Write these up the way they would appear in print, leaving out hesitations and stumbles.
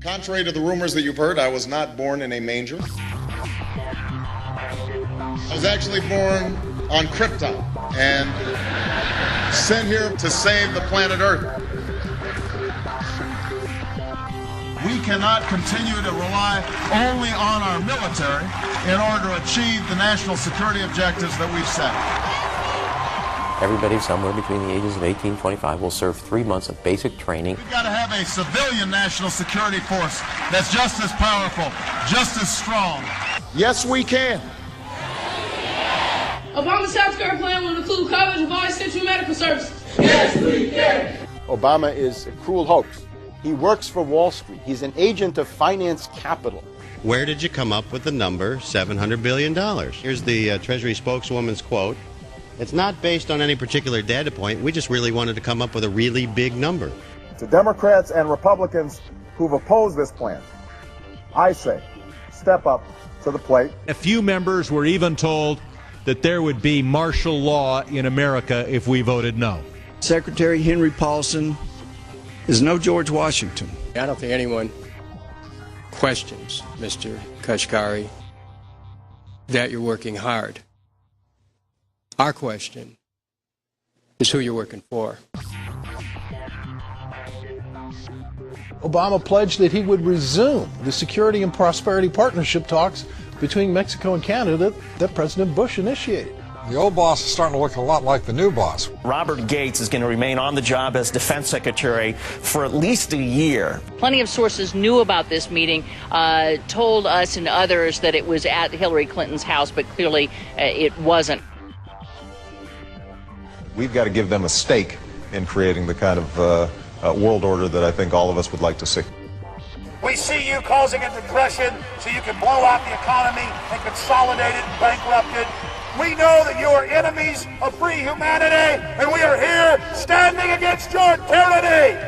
Contrary to the rumors that you've heard, I was not born in a manger. I was actually born on Krypton and sent here to save the planet Earth. We cannot continue to rely only on our military in order to achieve the national security objectives that we've set. Everybody somewhere between the ages of 18 and 25 will serve 3 months of basic training. We've got to have a civilian national security force that's just as powerful, just as strong. Yes, we can. Obama's healthcare plan will include coverage of all essential medical services. Yes, we can. Obama is a cruel hoax. He works for Wall Street. He's an agent of finance capital. Where did you come up with the number $700 billion? Here's the Treasury spokeswoman's quote. It's not based on any particular data point. We just really wanted to come up with a really big number. To Democrats and Republicans who've opposed this plan, I say, step up to the plate. A few members were even told that there would be martial law in America if we voted no. Secretary Henry Paulson is no George Washington. I don't think anyone questions, Mr. Kashkari, that you're working hard. Our question is who you're working for. Obama pledged that he would resume the Security and Prosperity Partnership talks between Mexico and Canada that President Bush initiated. The old boss is starting to look a lot like the new boss. Robert Gates is going to remain on the job as defense secretary for at least a year. Plenty of sources knew about this meeting, told us and others that it was at Hillary Clinton's house, but clearly it wasn't. We've got to give them a stake in creating the kind of world order that I think all of us would like to see. We see you causing a depression so you can blow out the economy and consolidate it and bankrupt it. We know that you are enemies of free humanity, and we are here standing against your tyranny.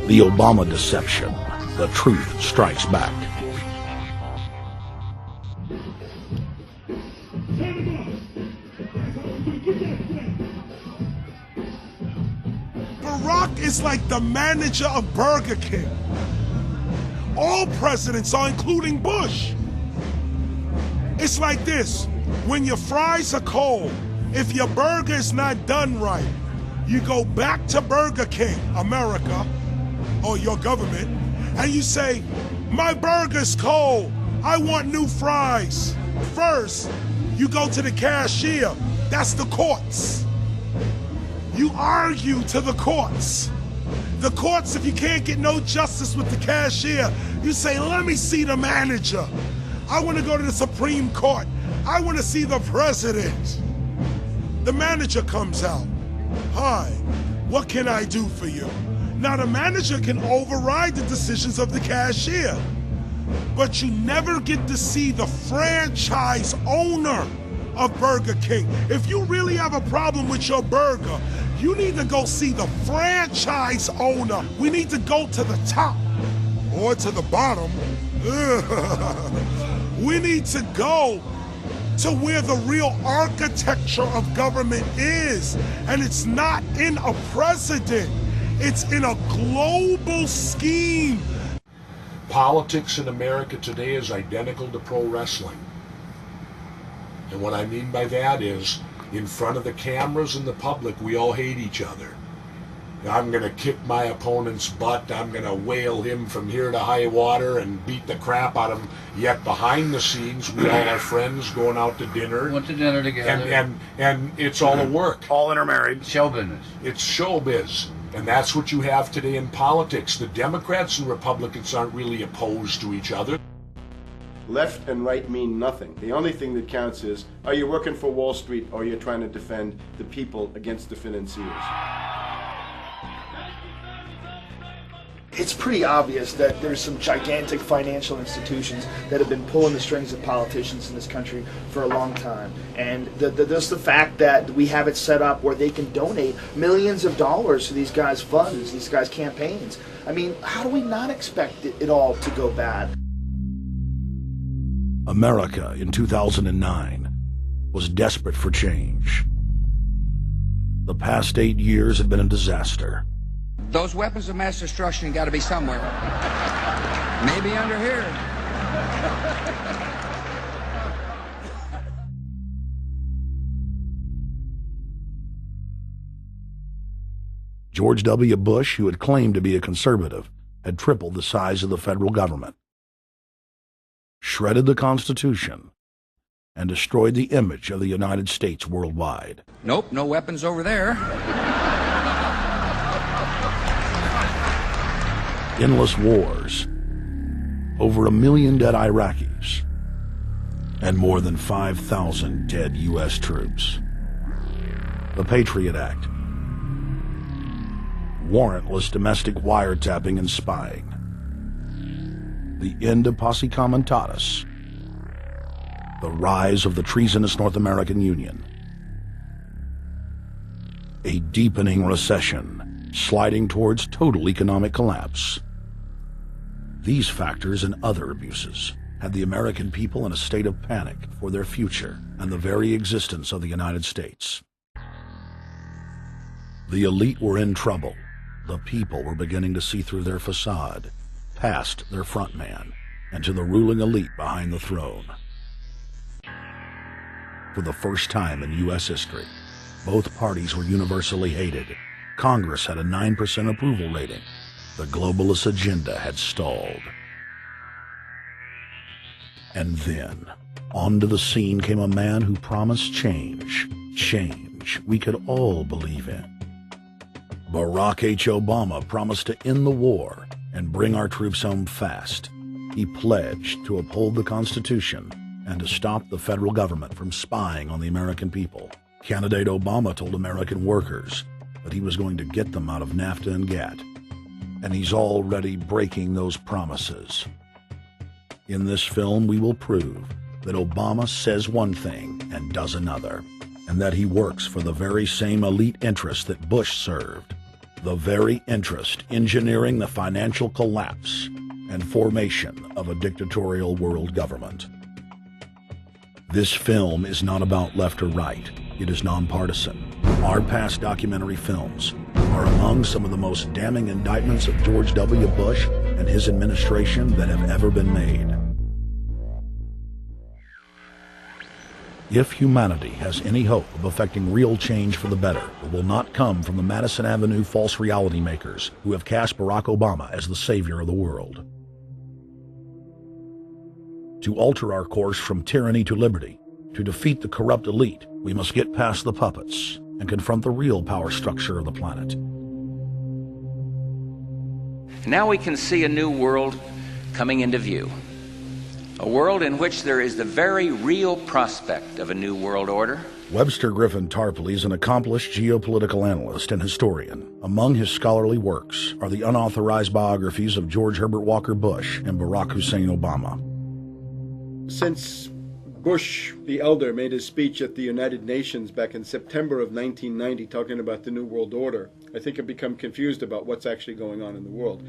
The Obama deception. The truth strikes back. Barack is like the manager of Burger King. All presidents are, including Bush. It's like this: when your fries are cold, if your burger is not done right, you go back to Burger King, America, or your government, and you say, my burger's cold, I want new fries. First, you go to the cashier, that's the courts. You argue to the courts. The courts, if you can't get no justice with the cashier, you say, let me see the manager. I want to go to the Supreme Court. I want to see the president. The manager comes out. Hi, what can I do for you? Now the manager can override the decisions of the cashier, but you never get to see the franchise owner of Burger King. If you really have a problem with your burger, you need to go see the franchise owner. We need to go to the top or to the bottom. We need to go to where the real architecture of government is. And it's not in a president. It's in a global scheme. Politics in America today is identical to pro wrestling. And what I mean by that is, in front of the cameras and the public, we all hate each other. I'm going to kick my opponent's butt. I'm going to whale him from here to high water and beat the crap out of him. Yet behind the scenes, we all are friends going out to dinner. Went to dinner together. And it's all a work. All intermarried. Show business. It's showbiz. And that's what you have today in politics. The Democrats and Republicans aren't really opposed to each other. Left and right mean nothing. The only thing that counts is, are you working for Wall Street or are you trying to defend the people against the financiers? It's pretty obvious that there's some gigantic financial institutions that have been pulling the strings of politicians in this country for a long time. And just the fact that we have it set up where they can donate millions of dollars to these guys' funds, these guys' campaigns. I mean, how do we not expect it all to go bad? America in 2009 was desperate for change. The past 8 years had been a disaster. Those weapons of mass destruction got to be somewhere. Maybe under here. George W. Bush, who had claimed to be a conservative, had tripled the size of the federal government, shredded the Constitution, and destroyed the image of the United States worldwide. Nope, no weapons over there. Endless wars, over 1 million dead Iraqis, and more than 5,000 dead U.S. troops. The Patriot Act, warrantless domestic wiretapping and spying, the end of Posse Comitatus, the rise of the treasonous North American Union, a deepening recession sliding towards total economic collapse. These factors and other abuses had the American people in a state of panic for their future and the very existence of the United States. The elite were in trouble. The people were beginning to see through their facade, past their front man, and to the ruling elite behind the throne. For the first time in U.S. history, both parties were universally hated. Congress had a 9% approval rating. The globalist agenda had stalled. And then, onto the scene came a man who promised change. Change we could all believe in. Barack H. Obama promised to end the war and bring our troops home fast. He pledged to uphold the Constitution and to stop the federal government from spying on the American people. Candidate Obama told American workers that he was going to get them out of NAFTA and GATT, and he's already breaking those promises. In this film, we will prove that Obama says one thing and does another, and that he works for the very same elite interests that Bush served, the very interest engineering the financial collapse and formation of a dictatorial world government. This film is not about left or right. It is nonpartisan. Our past documentary films are among some of the most damning indictments of George W. Bush and his administration that have ever been made. If humanity has any hope of effecting real change for the better, it will not come from the Madison Avenue false reality makers who have cast Barack Obama as the savior of the world. To alter our course from tyranny to liberty, to defeat the corrupt elite, we must get past the puppets and confront the real power structure of the planet. Now we can see a new world coming into view. A world in which there is the very real prospect of a new world order. Webster Griffin Tarpley is an accomplished geopolitical analyst and historian. Among his scholarly works are the unauthorized biographies of George Herbert Walker Bush and Barack Hussein Obama. Since Bush the elder made his speech at the United Nations back in September of 1990 talking about the New World Order, I think I've become confused about what's actually going on in the world.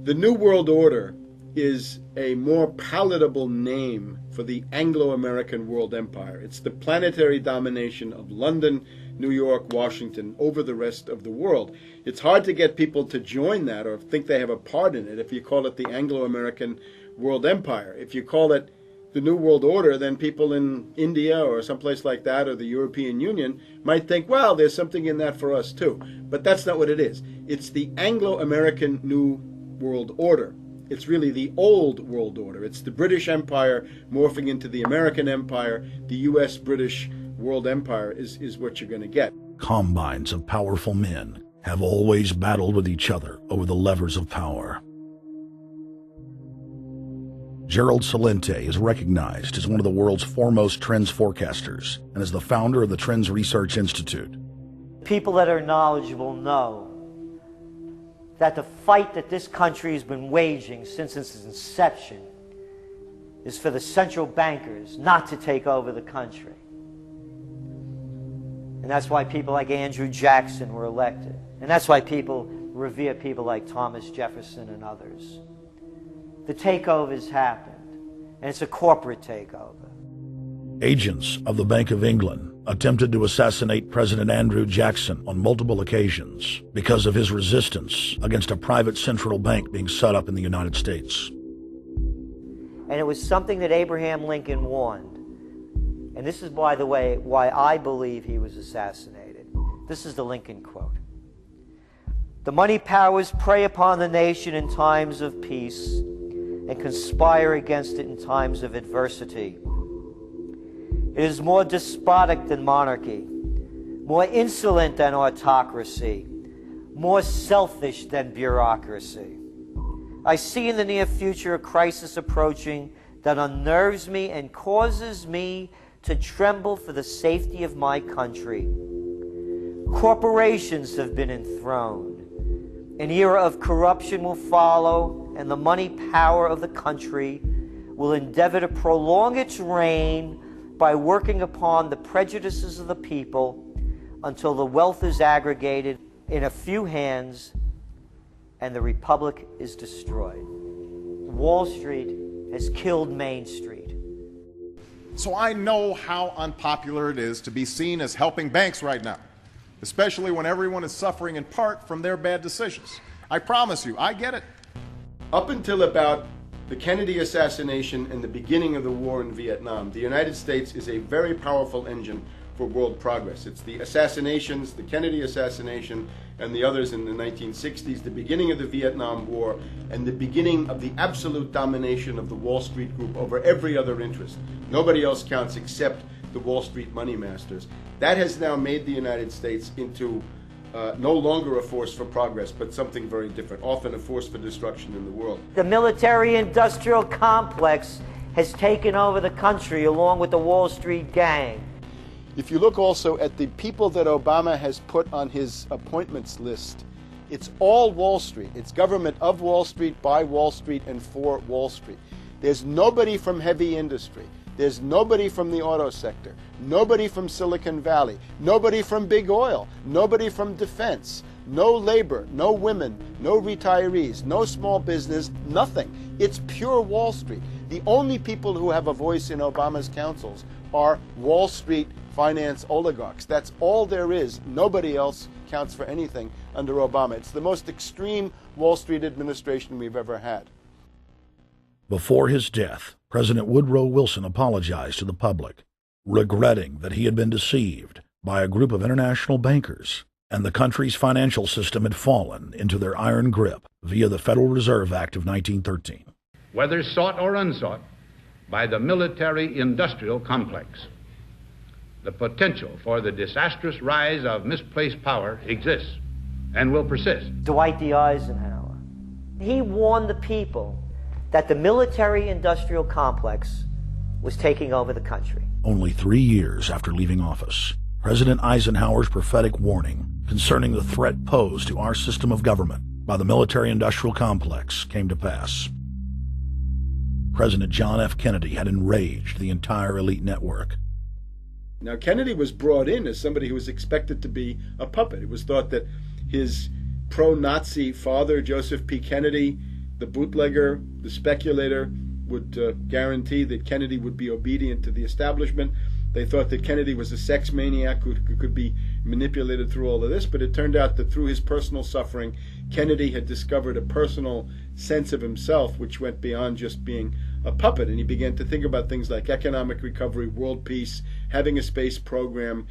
The New World Order is a more palatable name for the Anglo-American world empire. It's the planetary domination of London, New York, Washington over the rest of the world. It's hard to get people to join that or think they have a part in it if you call it the Anglo-American world empire. If you call it the New World Order, then people in India or someplace like that or the European Union might think, well, there's something in that for us too. But that's not what it is. It's the Anglo-American New World Order. It's really the old world order. It's the British Empire morphing into the American Empire. The U.S.-British world empire is what you're going to get. Combines of powerful men have always battled with each other over the levers of power. Gerald Celente is recognized as one of the world's foremost trends forecasters and is the founder of the Trends Research Institute. People that are knowledgeable know that the fight that this country has been waging since its inception is for the central bankers not to take over the country. And that's why people like Andrew Jackson were elected. And that's why people revere people like Thomas Jefferson and others. The takeover has happened, and it's a corporate takeover. Agents of the Bank of England attempted to assassinate President Andrew Jackson on multiple occasions because of his resistance against a private central bank being set up in the United States. And it was something that Abraham Lincoln warned. And this is, by the way, why I believe he was assassinated. This is the Lincoln quote. "The money powers prey upon the nation in times of peace and conspire against it in times of adversity. It is more despotic than monarchy, more insolent than autocracy, more selfish than bureaucracy. I see in the near future a crisis approaching that unnerves me and causes me to tremble for the safety of my country. Corporations have been enthroned. An era of corruption will follow, and the money power of the country will endeavor to prolong its reign by working upon the prejudices of the people until the wealth is aggregated in a few hands and the republic is destroyed." Wall Street has killed Main Street. So I know how unpopular it is to be seen as helping banks right now, especially when everyone is suffering in part from their bad decisions. I promise you, I get it. Up until about the Kennedy assassination and the beginning of the war in Vietnam, the United States is a very powerful engine for world progress. It's the assassinations, the Kennedy assassination, and the others in the 1960s, the beginning of the Vietnam War, and the beginning of the absolute domination of the Wall Street Group over every other interest. Nobody else counts except the Wall Street money masters. That has now made the United States into no longer a force for progress, but something very different, often a force for destruction in the world. The military-industrial complex has taken over the country along with the Wall Street gang. If you look also at the people that Obama has put on his appointments list, it's all Wall Street. It's government of Wall Street, by Wall Street, and for Wall Street. There's nobody from heavy industry. There's nobody from the auto sector, nobody from Silicon Valley, nobody from big oil, nobody from defense, no labor, no women, no retirees, no small business, nothing. It's pure Wall Street. The only people who have a voice in Obama's councils are Wall Street finance oligarchs. That's all there is. Nobody else counts for anything under Obama. It's the most extreme Wall Street administration we've ever had. Before his death, President Woodrow Wilson apologized to the public, regretting that he had been deceived by a group of international bankers and the country's financial system had fallen into their iron grip via the Federal Reserve Act of 1913. Whether sought or unsought by the military-industrial complex, the potential for the disastrous rise of misplaced power exists and will persist. Dwight D. Eisenhower, he warned the people that the military-industrial complex was taking over the country. Only 3 years after leaving office, President Eisenhower's prophetic warning concerning the threat posed to our system of government by the military-industrial complex came to pass. President John F. Kennedy had enraged the entire elite network. Now, Kennedy was brought in as somebody who was expected to be a puppet. It was thought that his pro-Nazi father, Joseph P. Kennedy, the bootlegger, the speculator, would guarantee that Kennedy would be obedient to the establishment. They thought that Kennedy was a sex maniac who could be manipulated through all of this, but it turned out that through his personal suffering, Kennedy had discovered a personal sense of himself which went beyond just being a puppet, and he began to think about things like economic recovery, world peace, having a space program,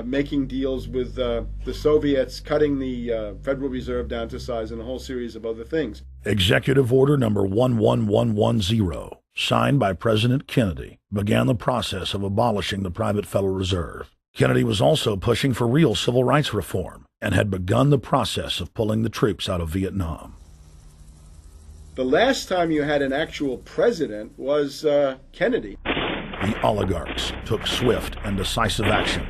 making deals with the Soviets, cutting the Federal Reserve down to size, and a whole series of other things. Executive Order number 11110, signed by President Kennedy, began the process of abolishing the private Federal Reserve. Kennedy was also pushing for real civil rights reform and had begun the process of pulling the troops out of Vietnam. The last time you had an actual president was Kennedy. The oligarchs took swift and decisive action.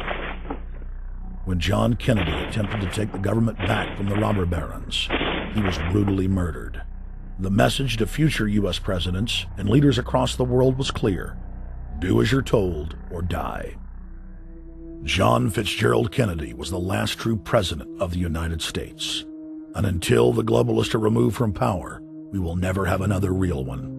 When John Kennedy attempted to take the government back from the robber barons, he was brutally murdered. The message to future U.S. presidents and leaders across the world was clear: do as you're told or die. John Fitzgerald Kennedy was the last true president of the United States. And until the globalists are removed from power, we will never have another real one.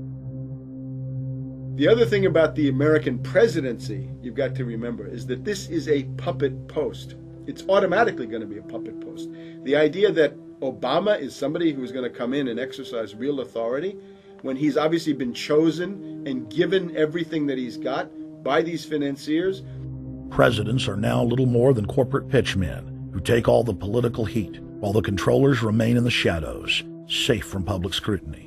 The other thing about the American presidency you've got to remember is that this is a puppet post. It's automatically going to be a puppet post. The idea that Obama is somebody who's going to come in and exercise real authority when he's obviously been chosen and given everything that he's got by these financiers. Presidents are now little more than corporate pitchmen who take all the political heat, while the controllers remain in the shadows, safe from public scrutiny.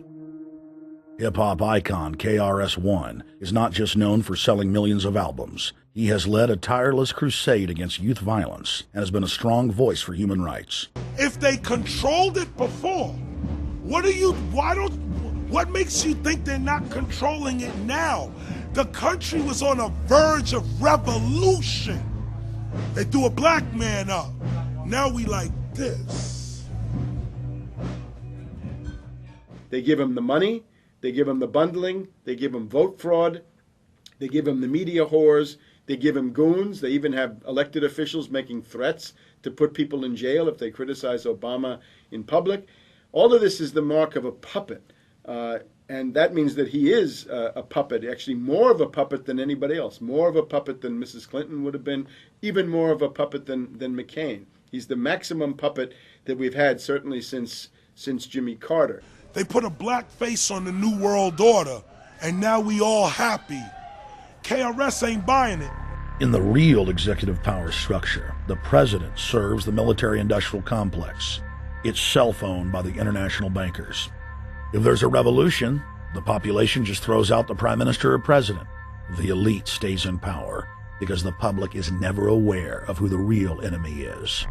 Hip-hop icon KRS-One is not just known for selling millions of albums. He has led a tireless crusade against youth violence and has been a strong voice for human rights. If they controlled it before, what makes you think they're not controlling it now? The country was on a verge of revolution. They threw a black man up. Now we like this. They give him the money, they give him the bundling, they give him vote fraud, they give him the media whores, they give him goons. They even have elected officials making threats to put people in jail if they criticize Obama in public. All of this is the mark of a puppet. And that means that he is a puppet, actually more of a puppet than anybody else, more of a puppet than Mrs. Clinton would have been, even more of a puppet than McCain. He's the maximum puppet that we've had certainly since Jimmy Carter. They put a black face on the New World Order, and now we all happy. KRS ain't buying it. In the real executive power structure, the president serves the military-industrial complex. It's self-owned by the international bankers. If there's a revolution, the population just throws out the prime minister or president. The elite stays in power because the public is never aware of who the real enemy is.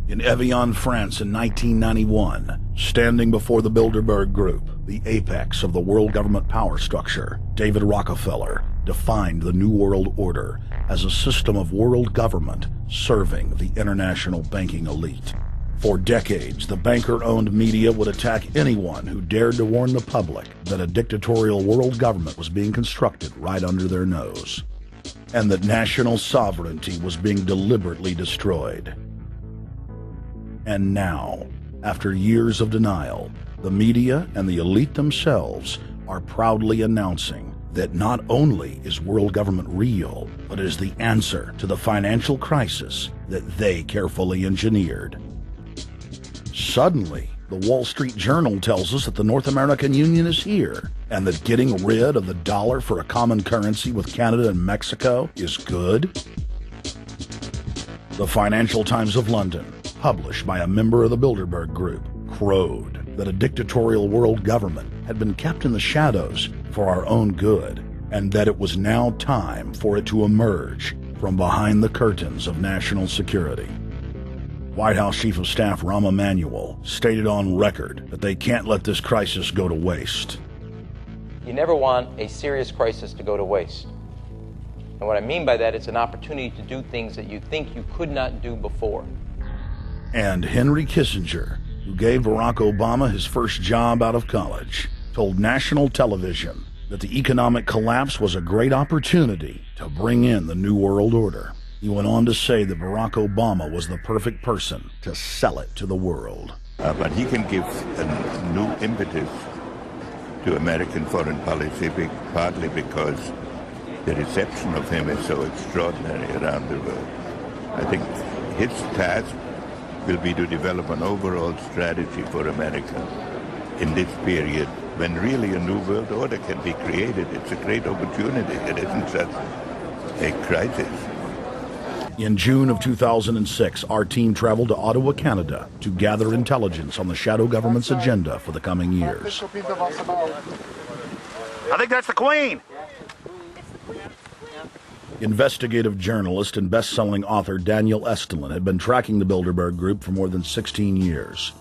In Evian, France in 1991, standing before the Bilderberg Group, the apex of the world government power structure, David Rockefeller defined the New World Order as a system of world government serving the international banking elite. For decades, the banker-owned media would attack anyone who dared to warn the public that a dictatorial world government was being constructed right under their nose, and that national sovereignty was being deliberately destroyed. And now, after years of denial, the media and the elite themselves are proudly announcing that not only is world government real, but is the answer to the financial crisis that they carefully engineered. Suddenly, the Wall Street Journal tells us that the North American Union is here, and that getting rid of the dollar for a common currency with Canada and Mexico is good. The Financial Times of London, published by a member of the Bilderberg Group, crowed that a dictatorial world government had been kept in the shadows for our own good, and that it was now time for it to emerge from behind the curtains of national security. White House Chief of Staff Rahm Emanuel stated on record that they can't let this crisis go to waste. You never want a serious crisis to go to waste. And what I mean by that, it's an opportunity to do things that you think you could not do before. And Henry Kissinger, who gave Barack Obama his first job out of college, told national television that the economic collapse was a great opportunity to bring in the New World Order. He went on to say that Barack Obama was the perfect person to sell it to the world. But he can give a new impetus to American foreign policy, partly because the reception of him is so extraordinary around the world. I think his task will be to develop an overall strategy for America in this period when really a new world order can be created. It's a great opportunity. It isn't just a crisis. In June of 2006, our team traveled to Ottawa, Canada, to gather intelligence on the shadow government's agenda for the coming years. I think that's the Queen. Investigative journalist and best-selling author Daniel Estulin had been tracking the Bilderberg Group for more than 16 years.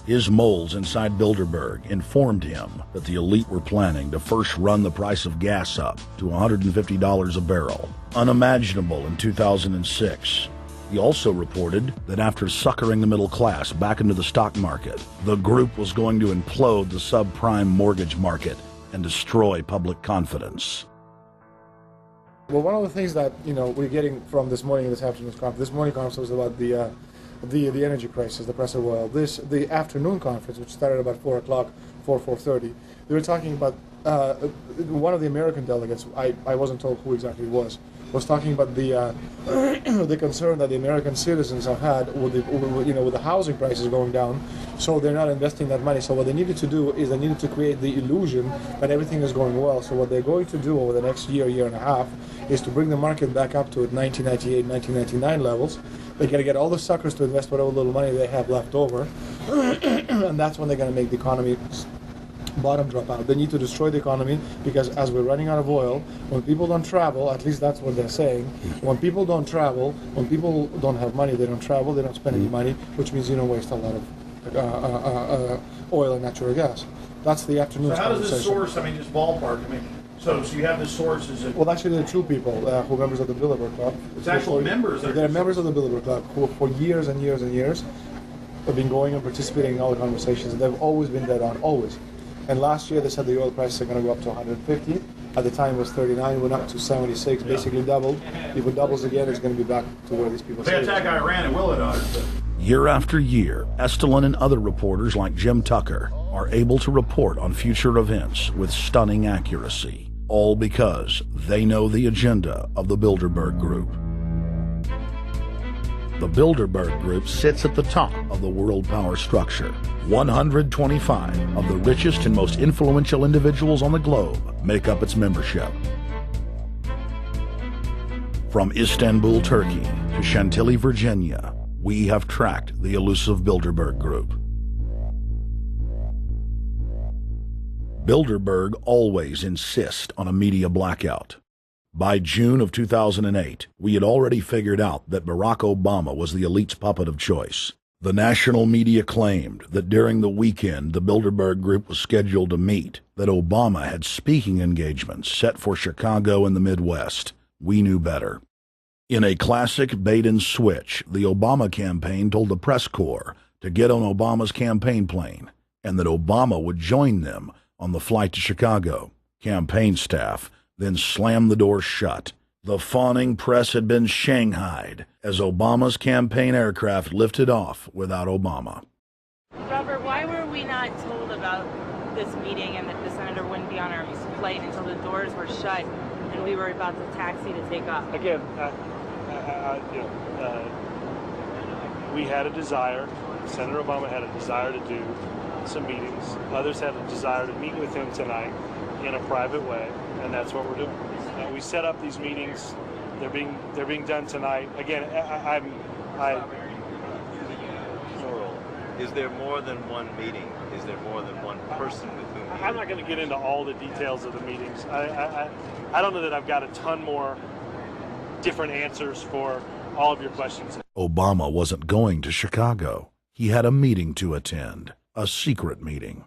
His moles inside Bilderberg informed him that the elite were planning to first run the price of gas up to $150 a barrel, unimaginable in 2006. He also reported that after suckering the middle class back into the stock market, the group was going to implode the subprime mortgage market and destroy public confidence. Well, one of the things that we're getting from this morning's conference was about the energy crisis, the price of oil. The afternoon conference, which started about 4 o'clock, 4:30, they were talking about one of the American delegates, I wasn't told who exactly it was talking about the the concern that the American citizens have had with the housing prices going down, so they're not investing that money. So what they needed to do is they needed to create the illusion that everything is going well. So what they're going to do over the next year and a half, is to bring the market back up to 1998, 1999 levels. They're going to get all the suckers to invest whatever little money they have left over, and that's when they're going to make the economy bottom drop out. They need to destroy the economy because as we're running out of oil, when people don't travel, at least that's what they're saying, when people don't travel, when people don't have money, they don't travel, they don't spend any money, which means you don't waste a lot of oil and natural gas. That's the afternoon's So how does conversation. this source, I mean, just ballpark, I mean, so you have the sources of... Well, actually, they're true people who are members of the Bilderberg Club. It's actual members that are... They're members of the Bilderberg Club who for years and years and years have been going and participating in all the conversations. And they've always been dead on, always. And last year they said the oil prices are going to go up to 150. At the time it was 39, went up to 76, basically doubled. If it doubles again, it's going to be back to where these people They say. attack Iran, it will it not. Year after year, Estelin and other reporters like Jim Tucker are able to report on future events with stunning accuracy, all because they know the agenda of the Bilderberg Group. The Bilderberg Group sits at the top of the world power structure. 125 of the richest and most influential individuals on the globe make up its membership. From Istanbul, Turkey to Chantilly, Virginia, we have tracked the elusive Bilderberg Group. Bilderberg always insist on a media blackout. By June of 2008, we had already figured out that Barack Obama was the elite's puppet of choice. The national media claimed that during the weekend the Bilderberg Group was scheduled to meet, that Obama had speaking engagements set for Chicago and the Midwest. We knew better. In a classic bait-and-switch, the Obama campaign told the press corps to get on Obama's campaign plane, and that Obama would join them on the flight to Chicago. Campaign staff then slammed the door shut. The fawning press had been shanghaied as Obama's campaign aircraft lifted off without Obama. Robert, why were we not told about this meeting and that the senator wouldn't be on our flight until the doors were shut and we were about to taxi to take off? Again, we had a desire, Senator Obama had a desire to do some meetings. Others had a desire to meet with him tonight in a private way, and that's what we're doing. We set up these meetings. They're being done tonight. Again, Is there more than one meeting? Is there more than one person with whom? I'm not going to get into all the details of the meetings. I don't know that I've got a ton more different answers for all of your questions. Obama wasn't going to Chicago. He had a meeting to attend, a secret meeting.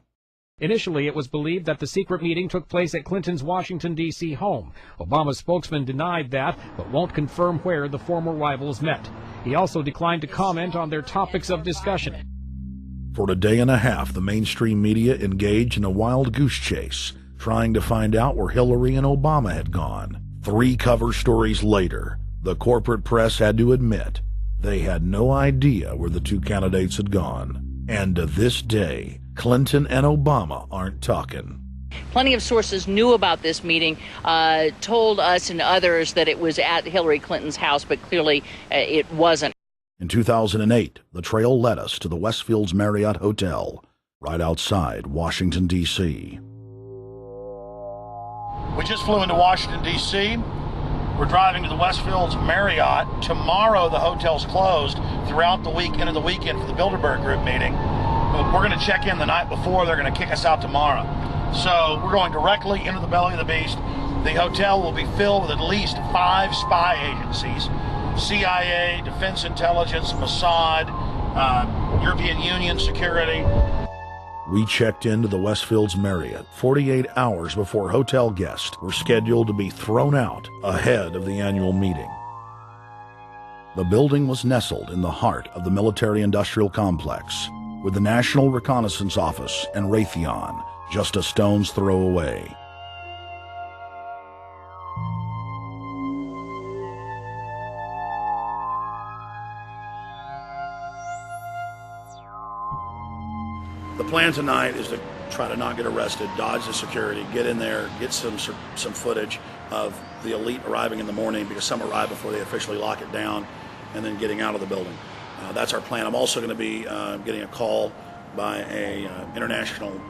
Initially, it was believed that the secret meeting took place at Clinton's Washington, D.C. home. Obama's spokesman denied that, but won't confirm where the former rivals met. He also declined to comment on their topics of discussion. For a day and a half, the mainstream media engaged in a wild goose chase, trying to find out where Hillary and Obama had gone. 3 cover stories later, the corporate press had to admit they had no idea where the 2 candidates had gone. And to this day, Clinton and Obama aren't talking. Plenty of sources knew about this meeting, told us and others that it was at Hillary Clinton's house, but clearly it wasn't. In 2008, the trail led us to the Westfields Marriott Hotel, right outside Washington, D.C. We just flew into Washington, D.C. We're driving to the Westfields Marriott. Tomorrow, the hotel's closed throughout the week, into the weekend for the Bilderberg Group meeting. We're going to check in the night before. They're going to kick us out tomorrow. So we're going directly into the belly of the beast. The hotel will be filled with at least 5 spy agencies: CIA, Defense Intelligence, Mossad, European Union security. We checked into the Westfields Marriott 48 hours before hotel guests were scheduled to be thrown out ahead of the annual meeting. The building was nestled in the heart of the military-industrial complex, with the National Reconnaissance Office and Raytheon just a stone's throw away. The plan tonight is to try to not get arrested, dodge the security, get in there, get some footage of the elite arriving in the morning, because some arrive before they officially lock it down, and then getting out of the building. That's our plan. I'm also going to be getting a call by a international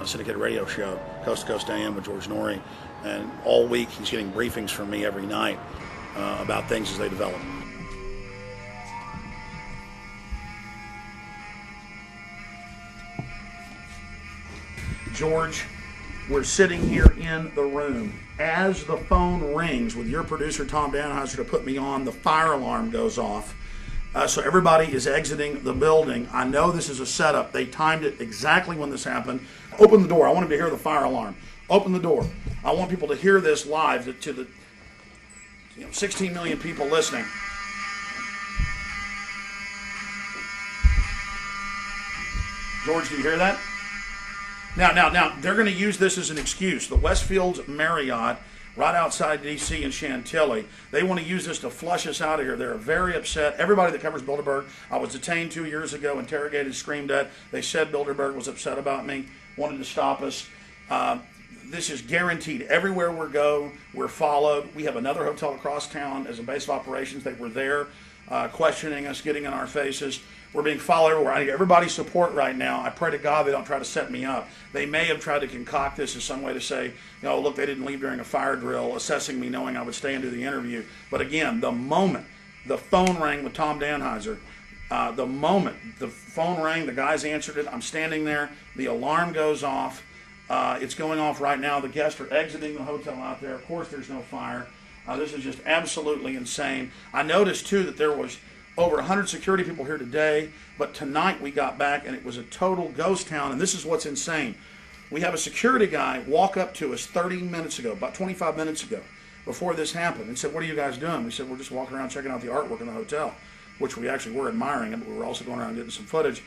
syndicated radio show, Coast to Coast AM with George Noory, and all week he's getting briefings from me every night about things as they develop. George, we're sitting here in the room. As the phone rings with your producer, Tom Danheiser, to put me on, the fire alarm goes off. So everybody is exiting the building. I know this is a setup. They timed it exactly when this happened. Open the door. I want them to hear the fire alarm. Open the door. I want people to hear this live to the 16 million people listening. George, do you hear that? Now, they're going to use this as an excuse. The Westfields Marriott, right outside D.C. in Chantilly, they want to use this to flush us out of here. They're very upset. Everybody that covers Bilderberg, I was detained 2 years ago, interrogated, screamed at. They said Bilderberg was upset about me, wanted to stop us. This is guaranteed. Everywhere we go, we're followed. We have another hotel across town as a base of operations. They were there questioning us, getting in our faces. We're being followed everywhere. I need everybody's support right now. I pray to God they don't try to set me up. They may have tried to concoct this as some way to say, look, they didn't leave during a fire drill, assessing me knowing I would stay and do the interview. But again, the moment the phone rang with Tom Danheiser, the moment the phone rang, the guys answered it, I'm standing there, the alarm goes off. It's going off right now. The guests are exiting the hotel out there. Of course, there's no fire. This is just absolutely insane. I noticed, too, that there was over 100 security people here today, but tonight we got back and it was a total ghost town, and this is what's insane. We have a security guy walk up to us 30 minutes ago, about 25 minutes ago, before this happened, and said, "What are you guys doing?" We said, "We're just walking around checking out the artwork in the hotel," which we actually were admiring, but we were also going around getting some footage.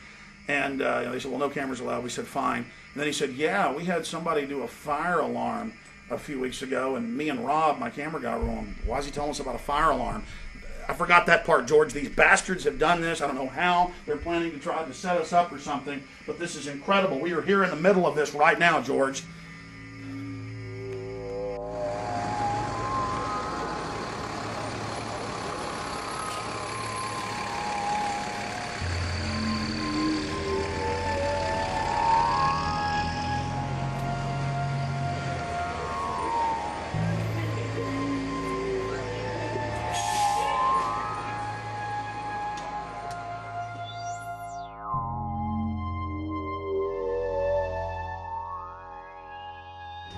And they said, "Well, no cameras allowed." We said, "Fine." And then he said, "Yeah, we had somebody do a fire alarm a few weeks ago, and me and Rob, my camera guy, were on. Why is he telling us about a fire alarm?" I forgot that part, George. These bastards have done this. I don't know how. They're planning to try to set us up or something, but this is incredible. We are here in the middle of this right now, George.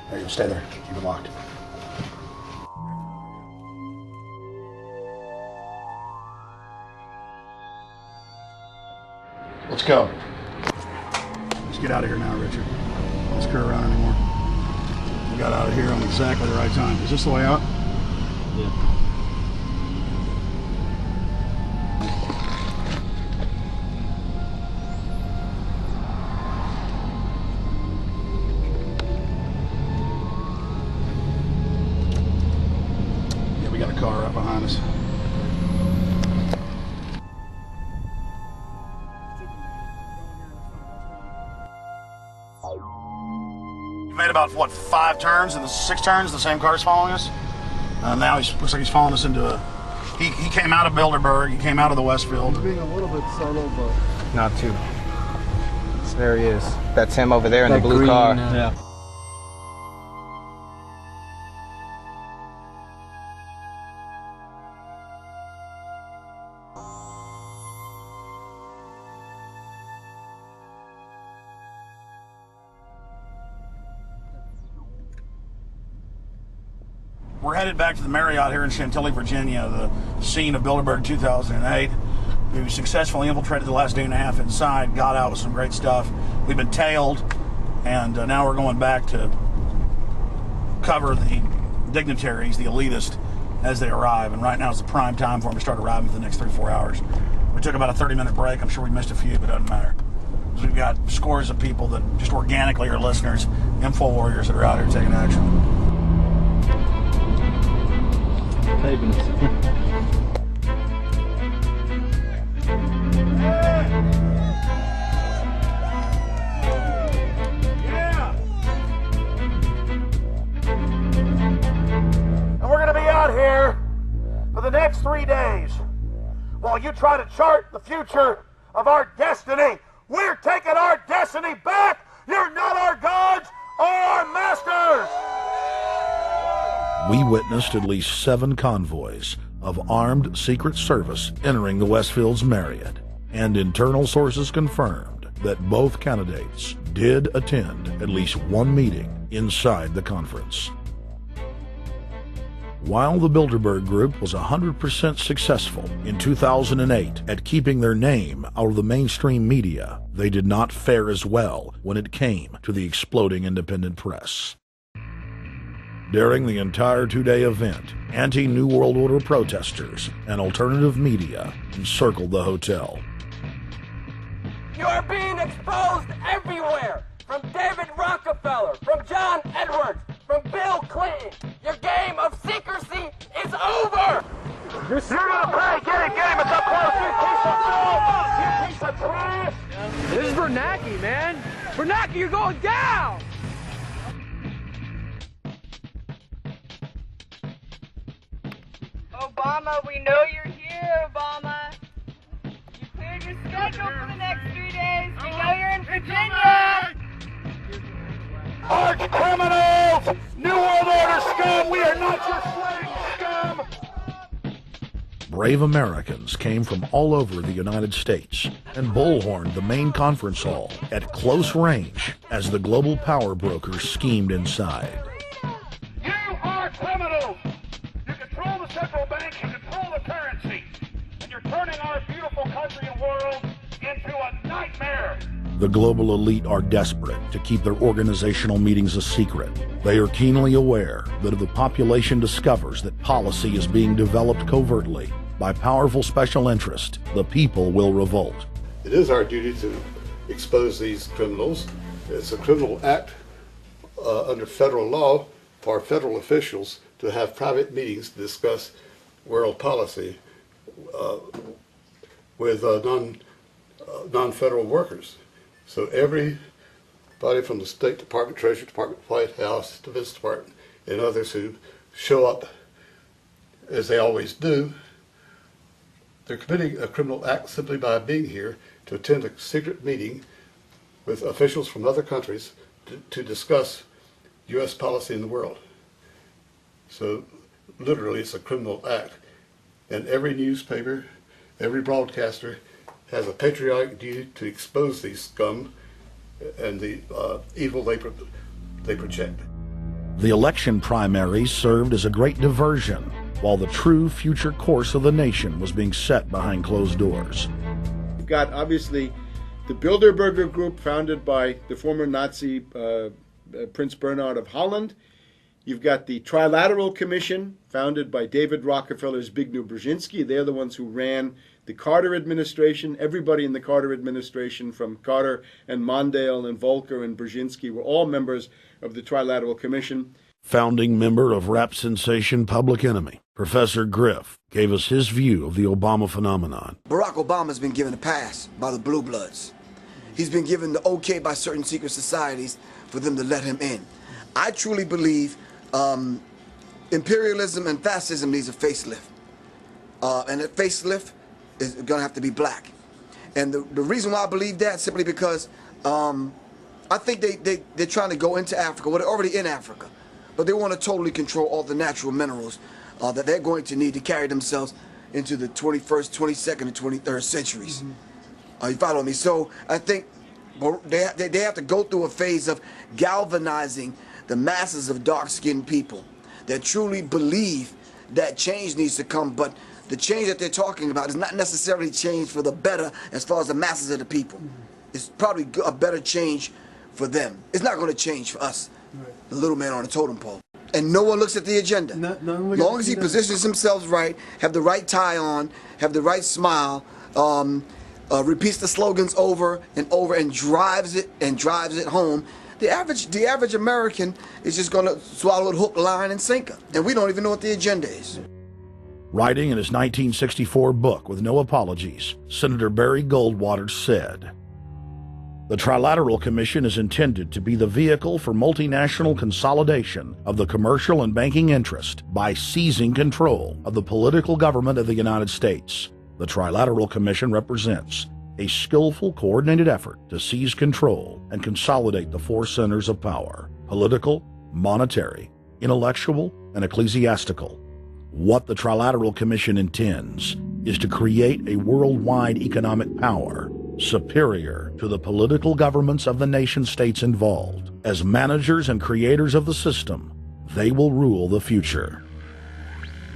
There you go. Stay there. Keep it locked. Let's go. Let's get out of here now, Richard. Let's screw around anymore. We got out of here on exactly the right time. Is this the way out? Yeah. We got a car right behind us. You made about, what, 5 turns and 6 turns? The same car's following us? Now he looks like he's following us into a... He came out of Bilderberg. He came out of the Westfield. He's being a little bit subtle, but... Not too. So there he is. That's him over there in the blue green, car. Yeah. We're headed back to the Marriott here in Chantilly, Virginia, the scene of Bilderberg 2008. We successfully infiltrated the last day and a half inside, got out with some great stuff. We've been tailed, and now we're going back to cover the dignitaries, the elitists, as they arrive. And right now is the prime time for them to start arriving for the next 3 or 4 hours. We took about a 30-minute break. I'm sure we missed a few, but it doesn't matter. Because we've got scores of people that just organically are listeners, info warriors that are out here taking action. next 3 days, while you try to chart the future of our destiny, we're taking our destiny back. You're not our gods or our masters. We witnessed at least 7 convoys of armed Secret Service entering the Westfields Marriott, and internal sources confirmed that both candidates did attend at least one meeting inside the conference. While the Bilderberg Group was 100% successful in 2008 at keeping their name out of the mainstream media, they did not fare as well when it came to the exploding independent press. During the entire 2-day event, anti-New World Order protesters and alternative media encircled the hotel. You are being exposed everywhere! From David Rockefeller, from John Edwards, from Bill Clinton. Your game of secrecy is over! You're gonna play game at the close, you piece of trash! This is Bernanke, man! Bernanke, you're going down! Obama, we know you're here, Obama. You cleared your schedule for the next 3 days. We know you're in Virginia. Arch criminals! New World Order scum! We are not your slave scum! Brave Americans came from all over the United States and bullhorned the main conference hall at close range as the global power brokers schemed inside. You are criminals! You control the central bank, you control the currency, and you're turning our beautiful country and world into a nightmare! The global elite are desperate to keep their organizational meetings a secret. They are keenly aware that if the population discovers that policy is being developed covertly by powerful special interest, the people will revolt. It is our duty to expose these criminals. It's a criminal act under federal law for federal officials to have private meetings to discuss world policy with non-federal workers. So everybody from the State Department, Treasury Department, White House, Defense Department, and others who show up, as they always do, they're committing a criminal act simply by being here to attend a secret meeting with officials from other countries to discuss U.S. policy in the world. So literally it's a criminal act. And every newspaper, every broadcaster has a patriotic duty to expose these scum and the evil they project. The election primaries served as a great diversion, while the true future course of the nation was being set behind closed doors. You've got, obviously, the Bilderberger Group, founded by the former Nazi Prince Bernhard of Holland. You've got the Trilateral Commission, founded by David Rockefeller's Zbigniew Brzezinski. They're the ones who ran the Carter administration. Everybody in the Carter administration, from Carter and Mondale and Volcker and Brzezinski, were all members of the Trilateral Commission. Founding member of rap sensation Public Enemy, Professor Griff, gave us his view of the Obama phenomenon. Barack Obama's been given a pass by the Blue Bloods. He's been given the okay by certain secret societies for them to let him in. I truly believe imperialism and fascism needs a facelift. And that facelift is going to have to be black. And the reason why I believe that, simply because I think they're trying to go into Africa. Well, they're already in Africa. But they want to totally control all the natural minerals that they're going to need to carry themselves into the 21st, 22nd, and 23rd centuries. You follow me? So I think they have to go through a phase of galvanizing the masses of dark-skinned people that truly believe that change needs to come, but the change that they're talking about is not necessarily change for the better as far as the masses of the people. It's probably a better change for them. It's not going to change for us, the little man on the totem pole. And no one looks at the agenda. As long as he positions himself right, have the right tie on, have the right smile, repeats the slogans over and over and drives it home, the average American is just going to swallow it hook, line, and sinker. And we don't even know what the agenda is. Writing in his 1964 book, With No Apologies, Senator Barry Goldwater said, The Trilateral Commission is intended to be the vehicle for multinational consolidation of the commercial and banking interest by seizing control of the political government of the United States. The Trilateral Commission represents a skillful, coordinated effort to seize control and consolidate the four centers of power: political, monetary, intellectual, and ecclesiastical. What the Trilateral Commission intends is to create a worldwide economic power superior to the political governments of the nation-states involved. As managers and creators of the system, they will rule the future.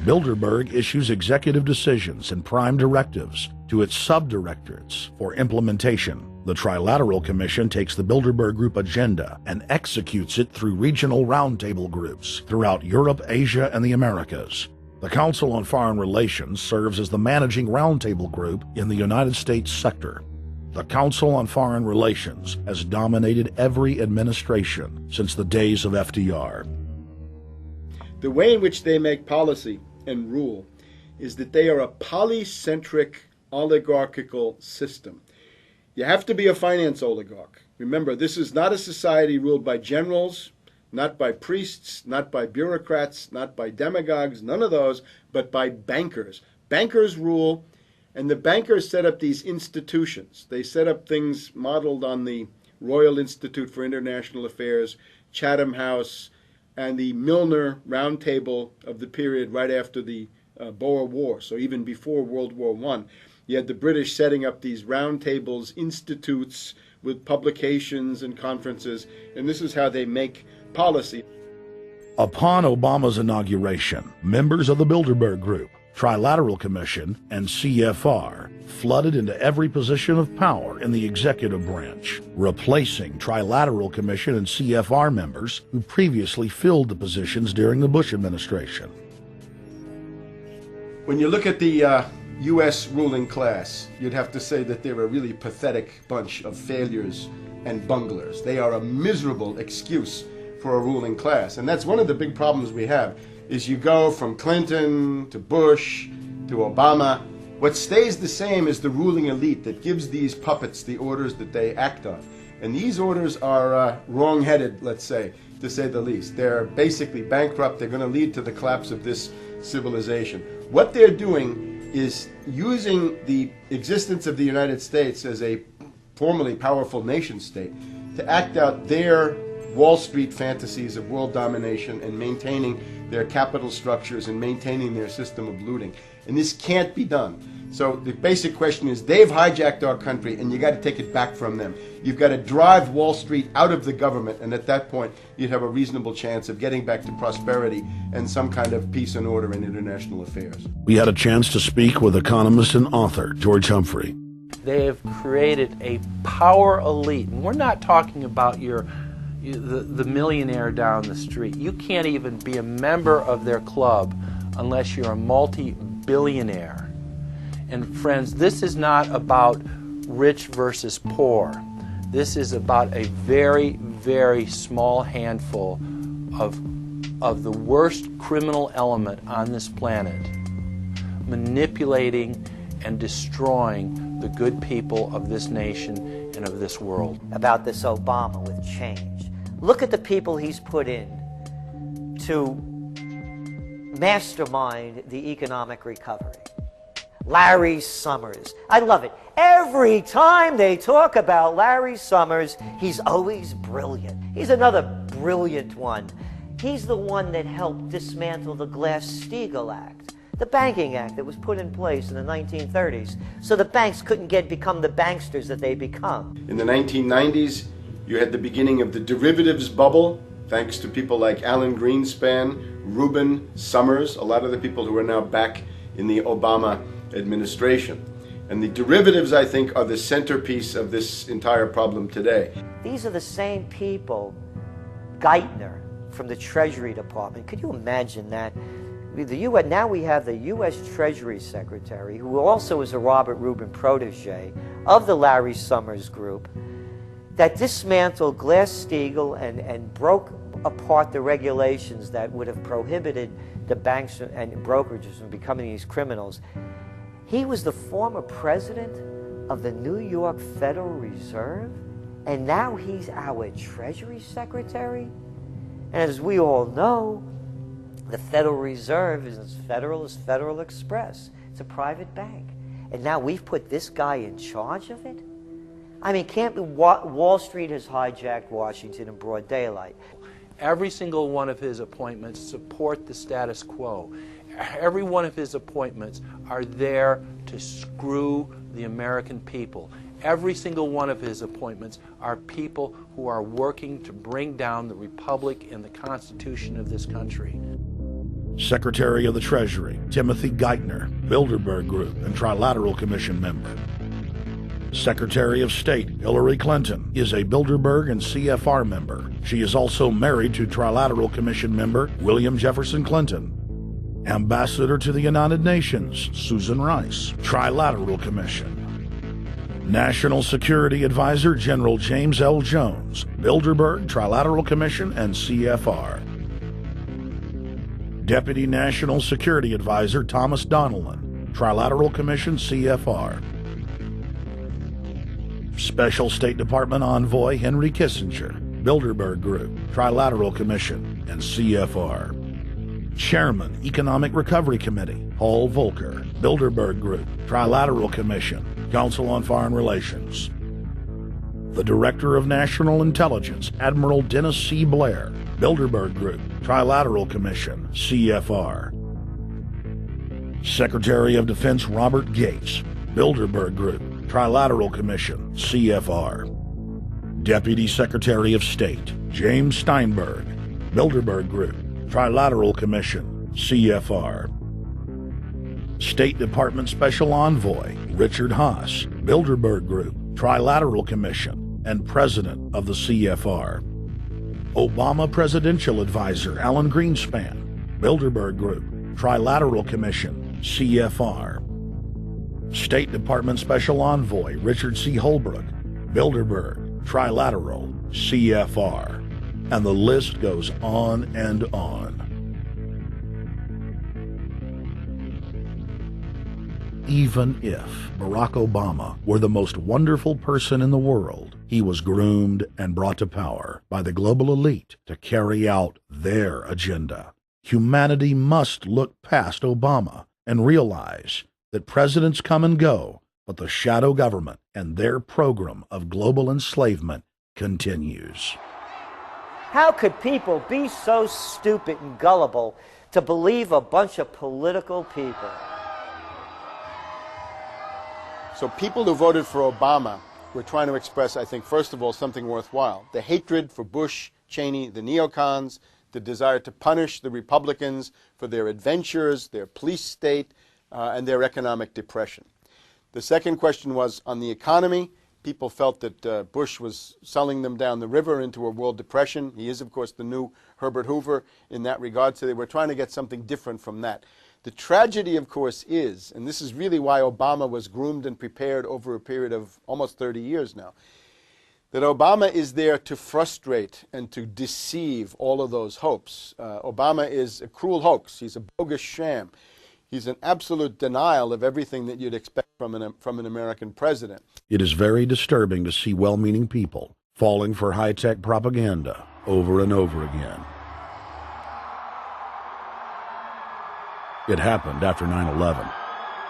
Bilderberg issues executive decisions and prime directives to its subdirectorates for implementation. The Trilateral Commission takes the Bilderberg Group agenda and executes it through regional roundtable groups throughout Europe, Asia, and the Americas. The Council on Foreign Relations serves as the managing roundtable group in the United States sector. The Council on Foreign Relations has dominated every administration since the days of FDR. The way in which they make policy and rule is that they are a polycentric oligarchical system. You have to be a finance oligarch. Remember, this is not a society ruled by generals, not by priests, not by bureaucrats, not by demagogues, none of those, but by bankers. Bankers rule, and the bankers set up these institutions. They set up things modeled on the Royal Institute for International Affairs, Chatham House, and the Milner Round Table of the period right after the Boer War, so even before World War I. You had the British setting up these round tables, institutes with publications and conferences, and this is how they make policy. Upon Obama's inauguration, members of the Bilderberg Group, Trilateral Commission, and CFR flooded into every position of power in the executive branch, replacing Trilateral Commission and CFR members who previously filled the positions during the Bush administration. When you look at the U.S. ruling class, you'd have to say that they're a really pathetic bunch of failures and bunglers. They are a miserable excuse for a ruling class. And that's one of the big problems we have, is you go from Clinton to Bush to Obama. What stays the same is the ruling elite that gives these puppets the orders that they act on. And these orders are wrong-headed, let's say the least. They're basically bankrupt. They're going to lead to the collapse of this civilization. What they're doing is using the existence of the United States as a formerly powerful nation state to act out their Wall Street fantasies of world domination and maintaining their capital structures and maintaining their system of looting. And this can't be done. So the basic question is, they've hijacked our country and you got to take it back from them. You've got to drive Wall Street out of the government, and at that point you'd have a reasonable chance of getting back to prosperity and some kind of peace and order in international affairs. We had a chance to speak with economist and author George Humphrey. They have created a power elite, and we're not talking about the millionaire down the street. You can't even be a member of their club unless you're a multi-billionaire. And friends, this is not about rich versus poor. This is about a very, very small handful of the worst criminal element on this planet, manipulating and destroying the good people of this nation and of this world. About this Obama with change. Look at the people he's put in to mastermind the economic recovery. Larry Summers. I love it. Every time they talk about Larry Summers, he's always brilliant. He's another brilliant one. He's the one that helped dismantle the Glass-Steagall Act, the banking act that was put in place in the 1930s, so the banks couldn't become the banksters that they become. In the 1990s, you had the beginning of the derivatives bubble, thanks to people like Alan Greenspan, Rubin, Summers, a lot of the people who are now back in the Obama administration. And the derivatives, I think, are the centerpiece of this entire problem today. These are the same people, Geithner from the Treasury Department. Could you imagine that? Now we have the U.S. Treasury Secretary, who also is a Robert Rubin protege of the Larry Summers Group, that dismantled Glass-Steagall and broke apart the regulations that would have prohibited the banks and brokerages from becoming these criminals. He was the former president of the New York Federal Reserve, And now he's our Treasury Secretary? And as we all know, the Federal Reserve is as federal as Federal Express. It's a private bank. And now we've put this guy in charge of it? I mean, Wall Street has hijacked Washington in broad daylight. Every single one of his appointments support the status quo. Every one of his appointments are there to screw the American people. Every single one of his appointments are people who are working to bring down the Republic and the Constitution of this country. Secretary of the Treasury, Timothy Geithner, Bilderberg Group and Trilateral Commission member. Secretary of State Hillary Clinton is a Bilderberg and CFR member. She is also married to Trilateral Commission member William Jefferson Clinton. Ambassador to the United Nations, Susan Rice, Trilateral Commission. National Security Advisor General James L. Jones, Bilderberg, Trilateral Commission, and CFR. Deputy National Security Advisor Thomas Donilon, Trilateral Commission, CFR. Special State Department Envoy Henry Kissinger, Bilderberg Group, Trilateral Commission, and CFR. Chairman, Economic Recovery Committee, Paul Volcker, Bilderberg Group, Trilateral Commission, Council on Foreign Relations. The Director of National Intelligence, Admiral Dennis C. Blair, Bilderberg Group, Trilateral Commission, CFR. Secretary of Defense Robert Gates, Bilderberg Group, Trilateral Commission, CFR. Deputy Secretary of State James Steinberg, Bilderberg Group, Trilateral Commission, CFR. State Department Special Envoy Richard Haass, Bilderberg Group, Trilateral Commission, and President of the CFR. Obama Presidential Advisor Alan Greenspan, Bilderberg Group, Trilateral Commission, CFR. State Department Special Envoy Richard C. Holbrooke, Bilderberg, Trilateral, CFR. And the list goes on and on. Even if Barack Obama were the most wonderful person in the world, he was groomed and brought to power by the global elite to carry out their agenda. Humanity must look past Obama and realize that presidents come and go, but the shadow government and their program of global enslavement continues. How could people be so stupid and gullible to believe a bunch of political people? So people who voted for Obama were trying to express, I think, first of all, something worthwhile. The hatred for Bush, Cheney, the neocons, the desire to punish the Republicans for their adventures, their police state, and their economic depression. The second question was on the economy. People felt that Bush was selling them down the river into a world depression. He is, of course, the new Herbert Hoover in that regard, so they were trying to get something different from that. The tragedy, of course, is, and this is really why Obama was groomed and prepared over a period of almost 30 years now, that Obama is there to frustrate and to deceive all of those hopes. Obama is a cruel hoax. He's a bogus sham. He's an absolute denial of everything that you'd expect from an American president. It is very disturbing to see well-meaning people falling for high-tech propaganda over and over again. It happened after 9/11.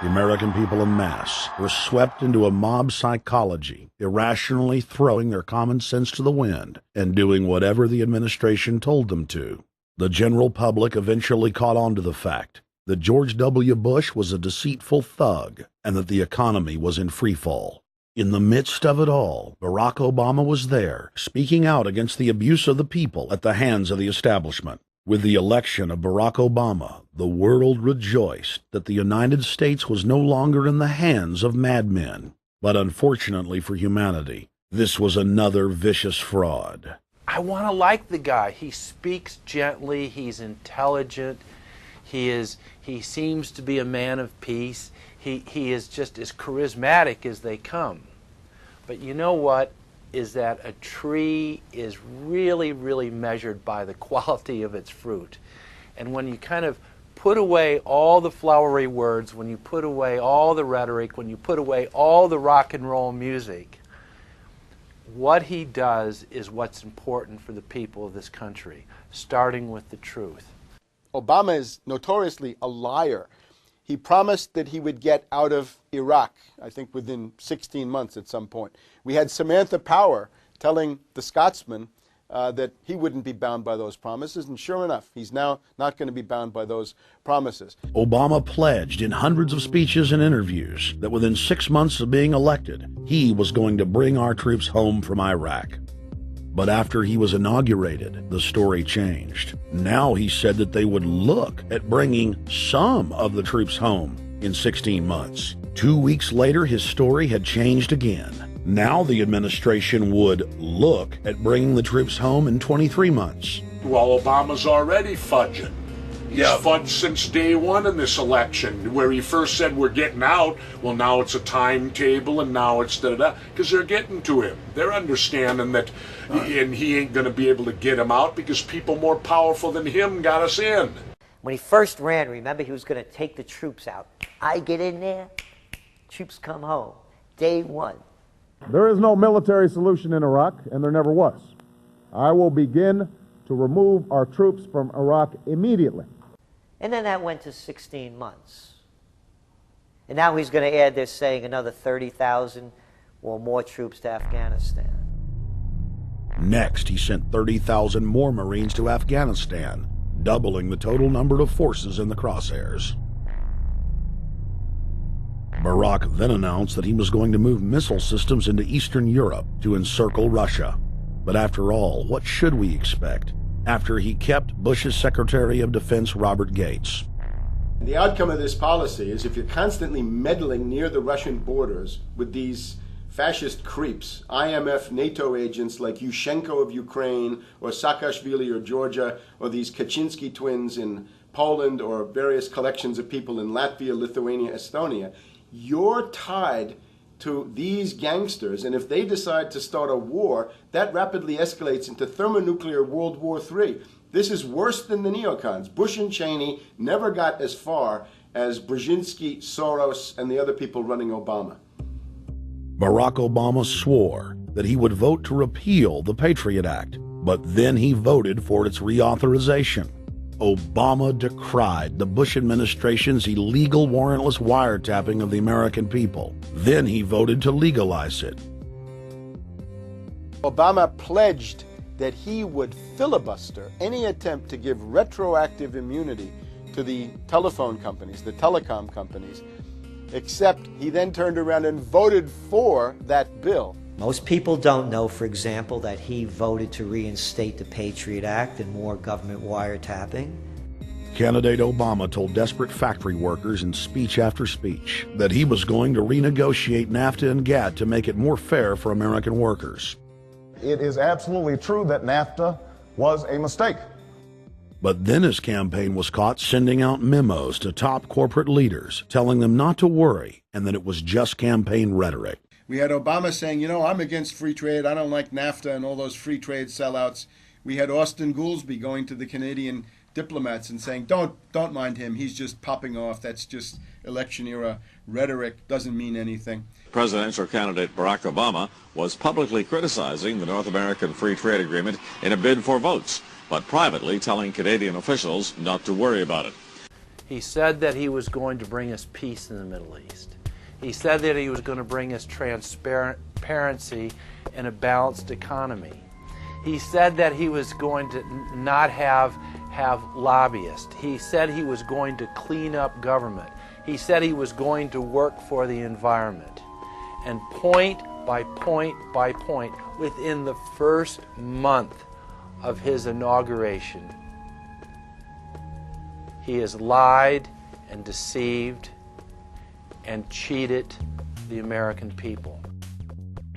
The American people en masse were swept into a mob psychology, irrationally throwing their common sense to the wind and doing whatever the administration told them to. The general public eventually caught on to the fact that George W. Bush was a deceitful thug and that the economy was in free fall. In the midst of it all, Barack Obama was there, speaking out against the abuse of the people at the hands of the establishment. With the election of Barack Obama, the world rejoiced that the United States was no longer in the hands of madmen. But unfortunately for humanity, this was another vicious fraud. I want to like the guy. He speaks gently, he's intelligent, he seems to be a man of peace. He is just as charismatic as they come. But you know what? Is that a tree is really, really measured by the quality of its fruit. And when you kind of put away all the flowery words, when you put away all the rhetoric, when you put away all the rock and roll music, what he does is what's important for the people of this country, starting with the truth. Obama is notoriously a liar. He promised that he would get out of Iraq, I think within 16 months at some point. We had Samantha Power telling the Scotsman that he wouldn't be bound by those promises, and sure enough, he's now not going to be bound by those promises. Obama pledged in hundreds of speeches and interviews that within 6 months of being elected, he was going to bring our troops home from Iraq. But after he was inaugurated, the story changed. Now he said that they would look at bringing some of the troops home in 16 months. 2 weeks later, his story had changed again. Now the administration would look at bringing the troops home in 23 months. Well, Obama's already fudging. He's fudged since day one in this election, where he first said we're getting out. Well, now it's a timetable, and now it's da-da-da, because they're getting to him. They're understanding that, and he ain't going to be able to get him out because people more powerful than him got us in. When he first ran, remember, he was going to take the troops out. I get in there, troops come home. Day one. There is no military solution in Iraq, and there never was. I will begin to remove our troops from Iraq immediately. And then that went to 16 months. And now he's going to add, they're saying, another 30,000 or more troops to Afghanistan. Next, he sent 30,000 more Marines to Afghanistan, doubling the total number of forces in the crosshairs. Barack then announced that he was going to move missile systems into Eastern Europe to encircle Russia. But after all, what should we expect after he kept Bush's Secretary of Defense Robert Gates? The outcome of this policy is if you're constantly meddling near the Russian borders with these fascist creeps, IMF, NATO agents like Yushchenko of Ukraine or Saakashvili or Georgia, or these Kaczynski twins in Poland, or various collections of people in Latvia, Lithuania, Estonia, you're tied to these gangsters, and if they decide to start a war, that rapidly escalates into thermonuclear World War III. This is worse than the neocons. Bush and Cheney never got as far as Brzezinski, Soros, and the other people running Obama. Barack Obama swore that he would vote to repeal the Patriot Act, but then he voted for its reauthorization. Obama decried the Bush administration's illegal warrantless wiretapping of the American people. Then he voted to legalize it. Obama pledged that he would filibuster any attempt to give retroactive immunity to the telephone companies, the telecom companies, except he then turned around and voted for that bill. Most people don't know, for example, that he voted to reinstate the Patriot Act and more government wiretapping. Candidate Obama told desperate factory workers in speech after speech that he was going to renegotiate NAFTA and GATT to make it more fair for American workers. It is absolutely true that NAFTA was a mistake. But then his campaign was caught sending out memos to top corporate leaders, telling them not to worry and that it was just campaign rhetoric. We had Obama saying, you know, I'm against free trade. I don't like NAFTA and all those free trade sellouts. We had Austin Goolsbee going to the Canadian diplomats and saying, don't mind him. He's just popping off. That's just election era rhetoric. Doesn't mean anything. Presidential candidate Barack Obama was publicly criticizing the North American Free Trade Agreement in a bid for votes, but privately telling Canadian officials not to worry about it. He said that he was going to bring us peace in the Middle East. He said that he was going to bring us transparency and a balanced economy. He said that he was going to not have lobbyists. He said he was going to clean up government. He said he was going to work for the environment. And point by point by point, within the first month of his inauguration, he has lied and deceived and cheated the American people.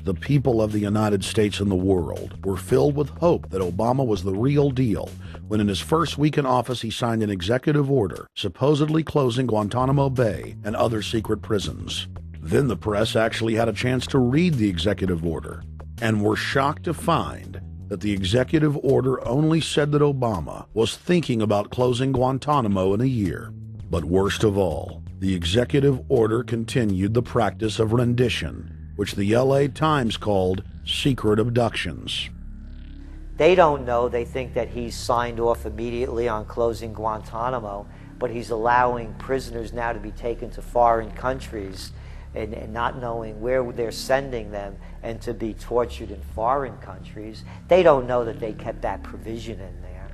The people of the United States and the world were filled with hope that Obama was the real deal when in his first week in office he signed an executive order supposedly closing Guantanamo Bay and other secret prisons. Then the press actually had a chance to read the executive order and were shocked to find that the executive order only said that Obama was thinking about closing Guantanamo in a year. But worst of all, the executive order continued the practice of rendition which the LA Times called secret abductions. They don't know. They think that he's signed off immediately on closing Guantanamo, but he's allowing prisoners now to be taken to foreign countries and not knowing where they're sending them and to be tortured in foreign countries. They don't know that they kept that provision in there.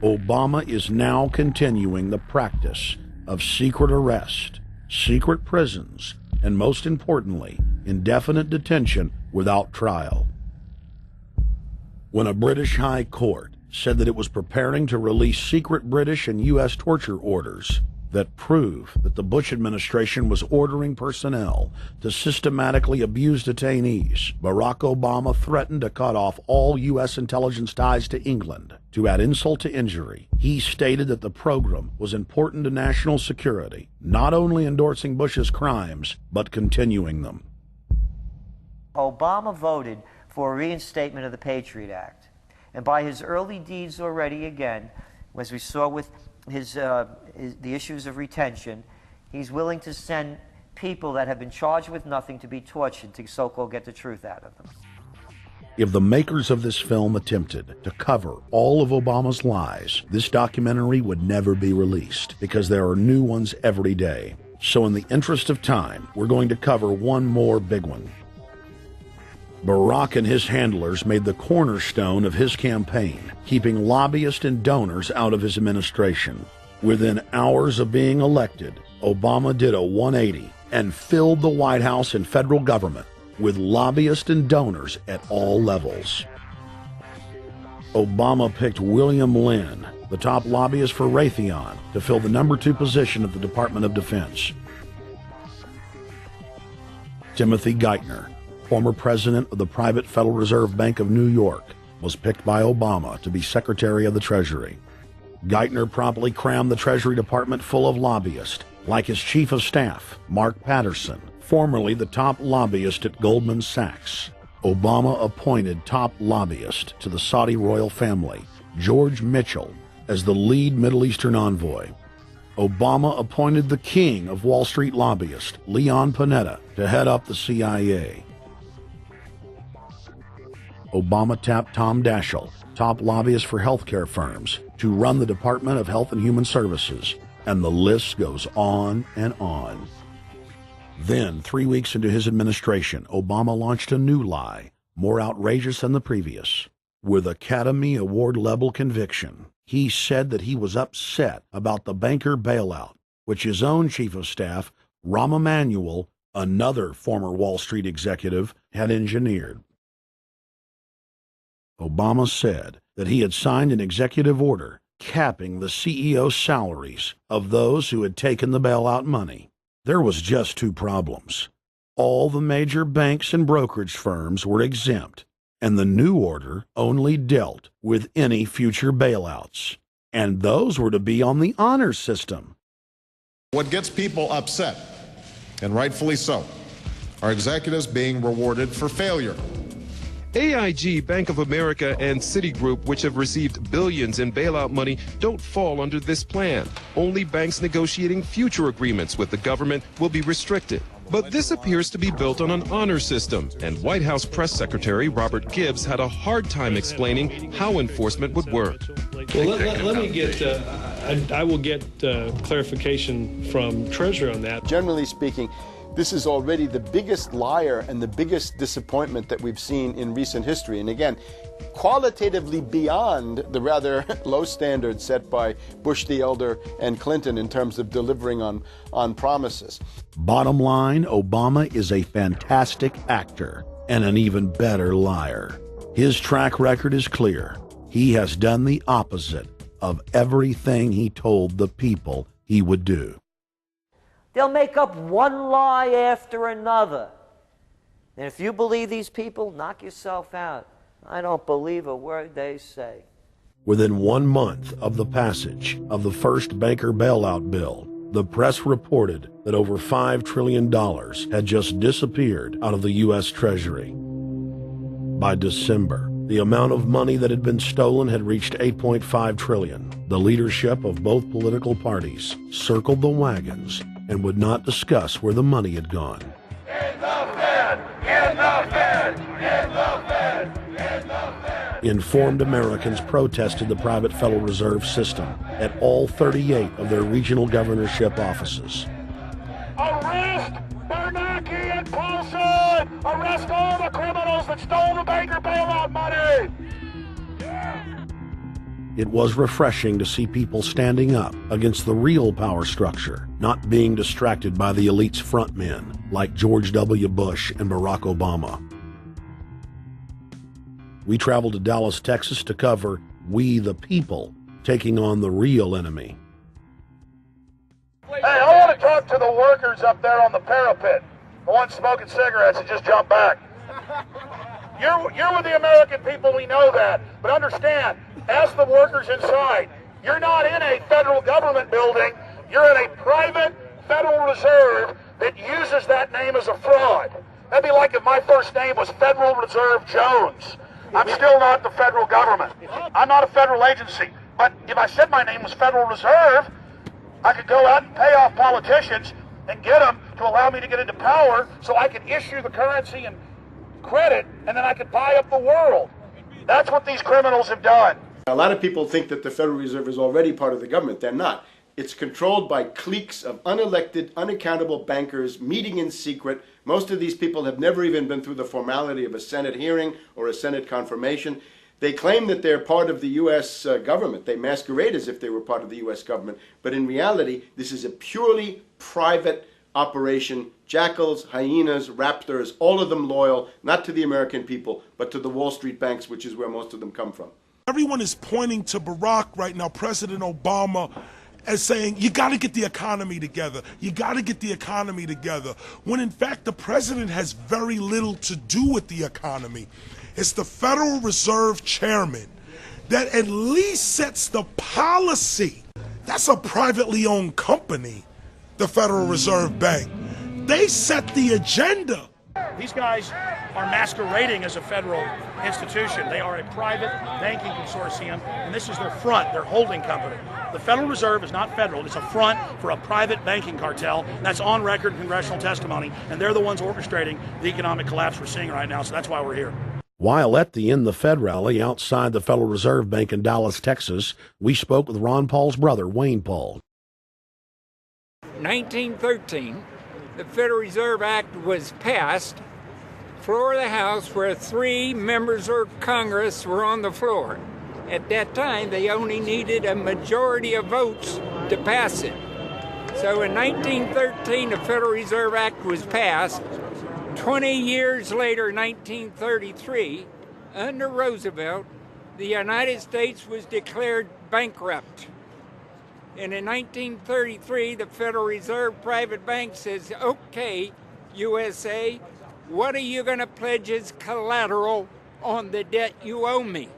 Obama is now continuing the practice of secret arrest, secret prisons, and most importantly, indefinite detention without trial. When a British High Court said that it was preparing to release secret British and U.S. torture orders that prove that the Bush administration was ordering personnel to systematically abuse detainees, Barack Obama threatened to cut off all U.S. intelligence ties to England. To add insult to injury, he stated that the program was important to national security, not only endorsing Bush's crimes, but continuing them. Obama voted for a reinstatement of the Patriot Act. And by his early deeds already, again, as we saw with the issues of retention, he's willing to send people that have been charged with nothing to be tortured to so-called get the truth out of them. If the makers of this film attempted to cover all of Obama's lies, this documentary would never be released because there are new ones every day. So in the interest of time, we're going to cover one more big one. Barack and his handlers made the cornerstone of his campaign, keeping lobbyists and donors out of his administration. Within hours of being elected, Obama did a 180 and filled the White House and federal government with lobbyists and donors at all levels. Obama picked William Lynn, the top lobbyist for Raytheon, to fill the number 2 position at the Department of Defense. Timothy Geithner, former president of the private Federal Reserve Bank of New York, was picked by Obama to be Secretary of the Treasury. Geithner promptly crammed the Treasury Department full of lobbyists, like his chief of staff, Mark Patterson, formerly the top lobbyist at Goldman Sachs. Obama appointed top lobbyist to the Saudi royal family, George Mitchell, as the lead Middle Eastern envoy. Obama appointed the king of Wall Street lobbyists, Leon Panetta, to head up the CIA. Obama tapped Tom Daschle, top lobbyist for healthcare firms, to run the Department of Health and Human Services, and the list goes on and on. Then, 3 weeks into his administration, Obama launched a new lie, more outrageous than the previous. With Academy Award-level conviction, he said that he was upset about the banker bailout, which his own chief of staff, Rahm Emanuel, another former Wall Street executive, had engineered. Obama said that he had signed an executive order capping the CEO salaries of those who had taken the bailout money. There was just 2 problems. All the major banks and brokerage firms were exempt, and the new order only dealt with any future bailouts. And those were to be on the honor system. What gets people upset, and rightfully so, are executives being rewarded for failure. AIG, Bank of America, and Citigroup, which have received billions in bailout money, don't fall under this plan. Only banks negotiating future agreements with the government will be restricted. But this appears to be built on an honor system, and White House Press Secretary Robert Gibbs had a hard time explaining how enforcement would work. Well, let me get, I will get clarification from Treasury on that. Generally speaking, this is already the biggest liar and the biggest disappointment that we've seen in recent history. And again, qualitatively beyond the rather low standards set by Bush the Elder and Clinton in terms of delivering on promises. Bottom line, Obama is a fantastic actor and an even better liar. His track record is clear. He has done the opposite of everything he told the people he would do. They'll make up one lie after another. And if you believe these people, knock yourself out. I don't believe a word they say. Within 1 month of the passage of the first banker bailout bill, the press reported that over $5 trillion had just disappeared out of the U.S. Treasury. By December, the amount of money that had been stolen had reached $8.5 trillion. The leadership of both political parties circled the wagons and would not discuss where the money had gone. Enough, man! In the Fed! In the Fed! In the Fed! Informed Americans protested the private Federal Reserve System at all 38 of their regional governorship offices. Arrest Bernanke and Paulson! Arrest all the criminals that stole the banker bailout money! It was refreshing to see people standing up against the real power structure, not being distracted by the elite's frontmen like George W. Bush and Barack Obama. We traveled to Dallas, Texas to cover We the People taking on the real enemy. Hey, I want to talk to the workers up there on the parapet. The ones smoking cigarettes and just jump back. You're with the American people, we know that. But understand, ask the workers inside. You're not in a federal government building. You're in a private Federal Reserve that uses that name as a fraud. That'd be like if my first name was Federal Reserve Jones. I'm still not the federal government. I'm not a federal agency. But if I said my name was Federal Reserve, I could go out and pay off politicians and get them to allow me to get into power so I could issue the currency and credit, and then I could buy up the world. That's what these criminals have done. A lot of people think that the Federal Reserve is already part of the government. They're not. It's controlled by cliques of unelected, unaccountable bankers meeting in secret. Most of these people have never even been through the formality of a Senate hearing or a Senate confirmation. They claim that they're part of the U.S. government. They masquerade as if they were part of the U.S. government. But in reality, this is a purely private operation. Jackals, hyenas, raptors, all of them loyal, not to the American people, but to the Wall Street banks, which is where most of them come from. Everyone is pointing to Barack right now, President Obama, as saying, you got to get the economy together. You got to get the economy together. When in fact, the president has very little to do with the economy. It's the Federal Reserve Chairman that at least sets the policy. That's a privately owned company, the Federal Reserve Bank. They set the agenda. These guys are masquerading as a federal institution. They are a private banking consortium, and this is their front, their holding company. The Federal Reserve is not federal. It's a front for a private banking cartel. That's on record in congressional testimony, and they're the ones orchestrating the economic collapse we're seeing right now, so that's why we're here. While at the In the Fed rally outside the Federal Reserve Bank in Dallas, Texas, we spoke with Ron Paul's brother, Wayne Paul. 1913, the Federal Reserve Act was passed, floor of the House, where 3 members of Congress were on the floor. At that time, they only needed a majority of votes to pass it. So in 1913, the Federal Reserve Act was passed. 20 years later, 1933, under Roosevelt, the United States was declared bankrupt. And in 1933, the Federal Reserve Private Bank says, okay, USA, what are you going to pledge as collateral on the debt you owe me?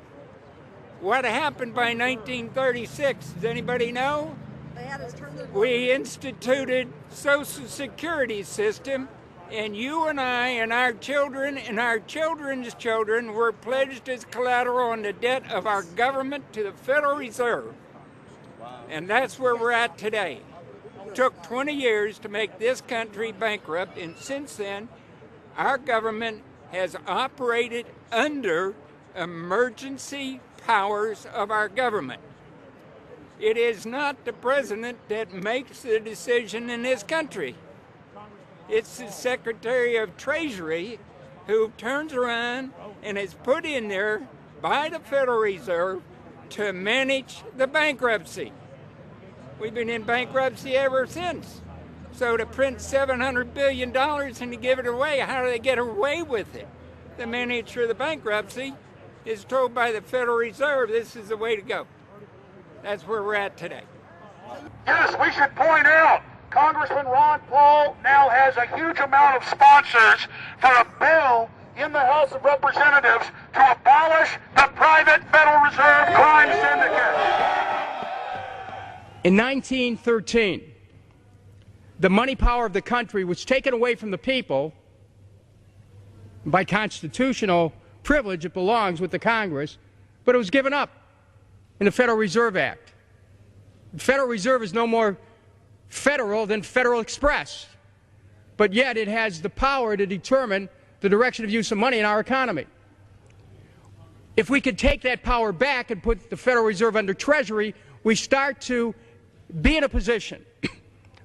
What happened by 1936? Does anybody know? We instituted Social Security system, and you and I and our children and our children's children were pledged as collateral on the debt of our government to the Federal Reserve. And that's where we're at today. It took 20 years to make this country bankrupt, and since then, our government has operated under emergency powers of our government. It is not the president that makes the decision in this country. It's the Secretary of Treasury who turns around and is put in there by the Federal Reserve to manage the bankruptcy. We've been in bankruptcy ever since. So to print $700 billion and to give it away, how do they get away with it? The manager of the bankruptcy is told by the Federal Reserve this is the way to go. That's where we're at today. Yes, we should point out, Congressman Ron Paul now has a huge amount of sponsors for a bill in the House of Representatives to abolish the private Federal Reserve crime syndicate. In 1913, the money power of the country was taken away from the people. By constitutional privilege, it belongs with the Congress, but it was given up in the Federal Reserve Act. The Federal Reserve is no more federal than Federal Express, but yet it has the power to determine the direction of use of money in our economy. If we could take that power back and put the Federal Reserve under Treasury, we start to be in a position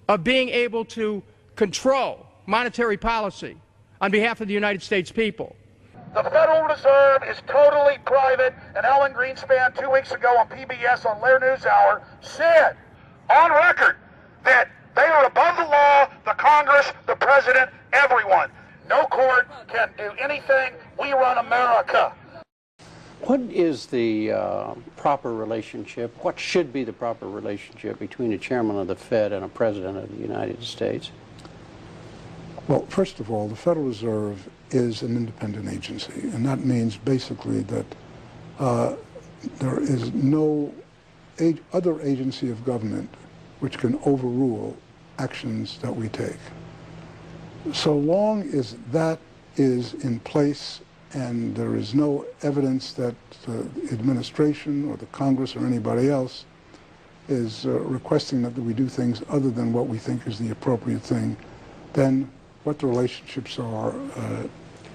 of being able to control monetary policy on behalf of the United States people. The Federal Reserve is totally private, and Alan Greenspan 2 weeks ago on PBS on Lair NewsHour said on record that they are above the law, the Congress, the President, everyone. No court can do anything. We run America. What is the proper relationship, what should be the proper relationship between a chairman of the Fed and a president of the United States? Well, first of all, the Federal Reserve is an independent agency, and that means basically that there is no other agency of government which can overrule actions that we take. So long as that is in place and there is no evidence that the administration or the Congress or anybody else is requesting that we do things other than what we think is the appropriate thing, then what the relationships are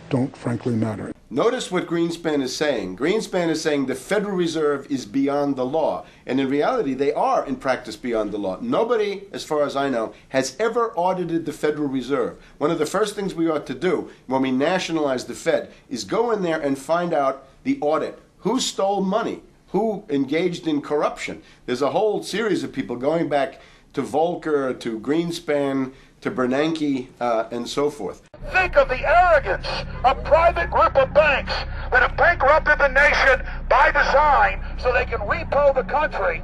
don't frankly matter. Notice what Greenspan is saying. Greenspan is saying the Federal Reserve is beyond the law. And in reality, they are in practice beyond the law. Nobody, as far as I know, has ever audited the Federal Reserve. One of the first things we ought to do when we nationalize the Fed is go in there and find out the audit. Who stole money? Who engaged in corruption? There's a whole series of people going back to Volcker, to Greenspan, to Bernanke, and so forth. Think of the arrogance of private group of banks that have bankrupted the nation by design so they can repo the country.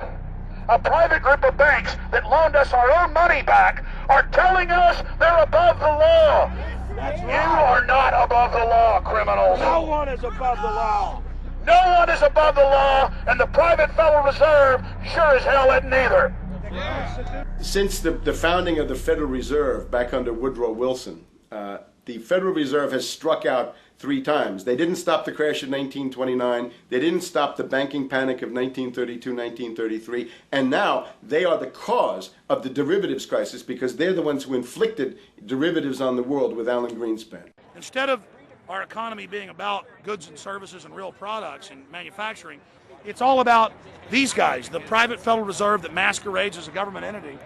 A private group of banks that loaned us our own money back are telling us they're above the law. You are not above the law, criminals. No one is above the law. No one is above the law, and the private Federal Reserve sure as hell isn't either. Since the founding of the Federal Reserve back under Woodrow Wilson, the Federal Reserve has struck out 3 times. They didn't stop the crash of 1929. They didn't stop the banking panic of 1932, 1933. And now they are the cause of the derivatives crisis because they're the ones who inflicted derivatives on the world with Alan Greenspan. Instead of our economy being about goods and services and real products and manufacturing, it's all about these guys, the private Federal Reserve that masquerades as a government entity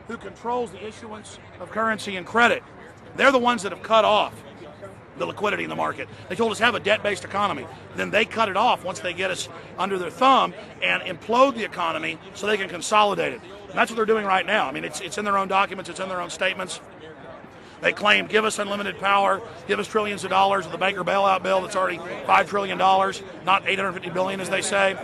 who controls the issuance of currency and credit. They're the ones that have cut off the liquidity in the market. They told us have a debt-based economy. Then they cut it off once they get us under their thumb and implode the economy so they can consolidate it. And that's what they're doing right now. I mean, it's in their own documents, it's in their own statements. They claim, give us unlimited power, give us trillions of dollars of the banker bailout bill that's already $5 trillion, not $850 billion as they say.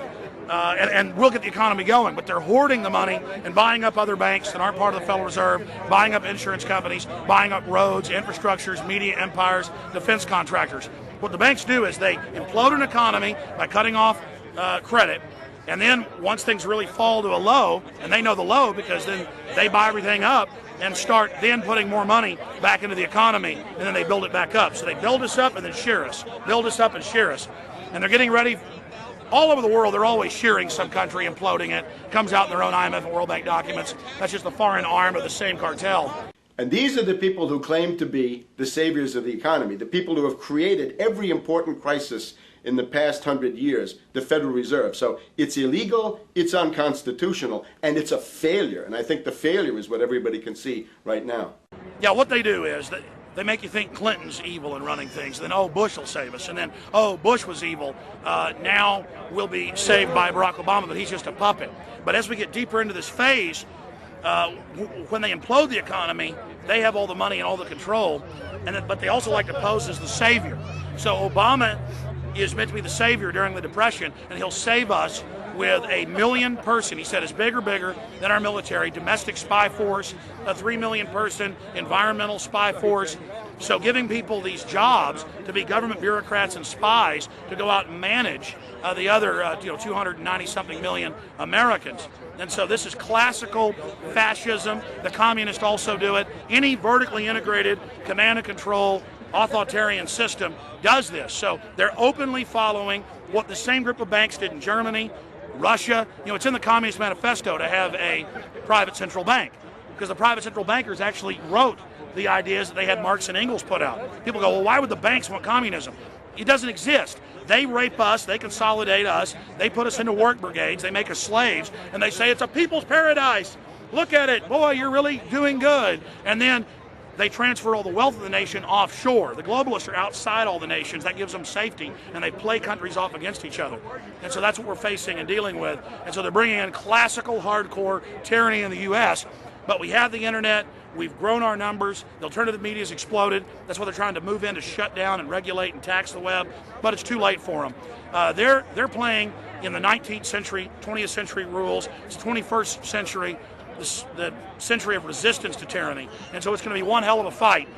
And we'll get the economy going, but they're hoarding the money and buying up other banks that aren't part of the Federal Reserve, buying up insurance companies, buying up roads, infrastructures, media empires, defense contractors. What the banks do is they implode an economy by cutting off credit, and then once things really fall to a low, and they know the low because then they buy everything up and start then putting more money back into the economy, and then they build it back up. So they build us up and then shear us, build us up and shear us. And they're getting ready. All over the world, they're always shearing some country, imploding it. Comes out in their own IMF and World Bank documents. That's just the foreign arm of the same cartel. And these are the people who claim to be the saviors of the economy, the people who have created every important crisis in the past 100 years, the Federal Reserve. So it's illegal, it's unconstitutional, and it's a failure. And I think the failure is what everybody can see right now. Yeah, what they do is they make you think Clinton's evil in running things. Then, oh, Bush will save us. And then, oh, Bush was evil. Now we'll be saved by Barack Obama, but he's just a puppet. But as we get deeper into this phase, when they implode the economy, they have all the money and all the control. But they also like to pose as the savior. So Obama is meant to be the savior during the Depression, and he'll save us with a 1 million person, he said, is bigger than our military, domestic spy force, a 3 million person environmental spy force. So giving people these jobs to be government bureaucrats and spies to go out and manage the other 290-something million Americans. And so this is classical fascism. The communists also do it. Any vertically integrated command and control authoritarian system does this. So they're openly following what the same group of banks did in Germany, Russia. It's in the Communist Manifesto to have a private central bank, because the private central bankers actually wrote the ideas that they had Marx and Engels put out. People go, well, why would the banks want communism? It doesn't exist. They rape us, they consolidate us, they put us into work brigades, they make us slaves, and they say it's a people's paradise. Look at it, boy, you're really doing good. And then they transfer all the wealth of the nation offshore. The globalists are outside all the nations. That gives them safety, and they play countries off against each other. And so that's what we're facing and dealing with. And so they're bringing in classical, hardcore tyranny in the U.S., but we have the internet. We've grown our numbers. The alternative media has exploded. That's why they're trying to move in to shut down and regulate and tax the web, but it's too late for them. They're playing in the 19th century, 20th century rules. It's 21st century, the century of resistance to tyranny. And so it's going to be one hell of a fight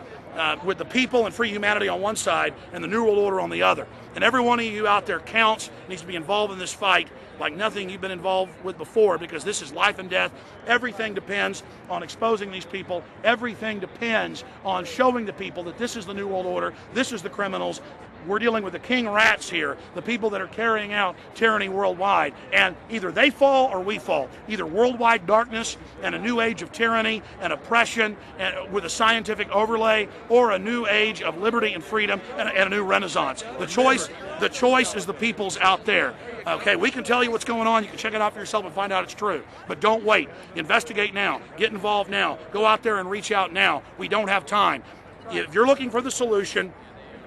with the people and free humanity on one side and the New World Order on the other. And every one of you out there counts, needs to be involved in this fight like nothing you've been involved with before, because this is life and death. Everything depends on exposing these people. Everything depends on showing the people that this is the New World Order, this is the criminals. We're dealing with the king rats here, the people that are carrying out tyranny worldwide. And either they fall or we fall. Either worldwide darkness and a new age of tyranny and oppression and with a scientific overlay, or a new age of liberty and freedom and a new renaissance. The choice is the people's out there. Okay, we can tell you what's going on. You can check it out for yourself and find out it's true. But don't wait. Investigate now. Get involved now. Go out there and reach out now. We don't have time. If you're looking for the solution,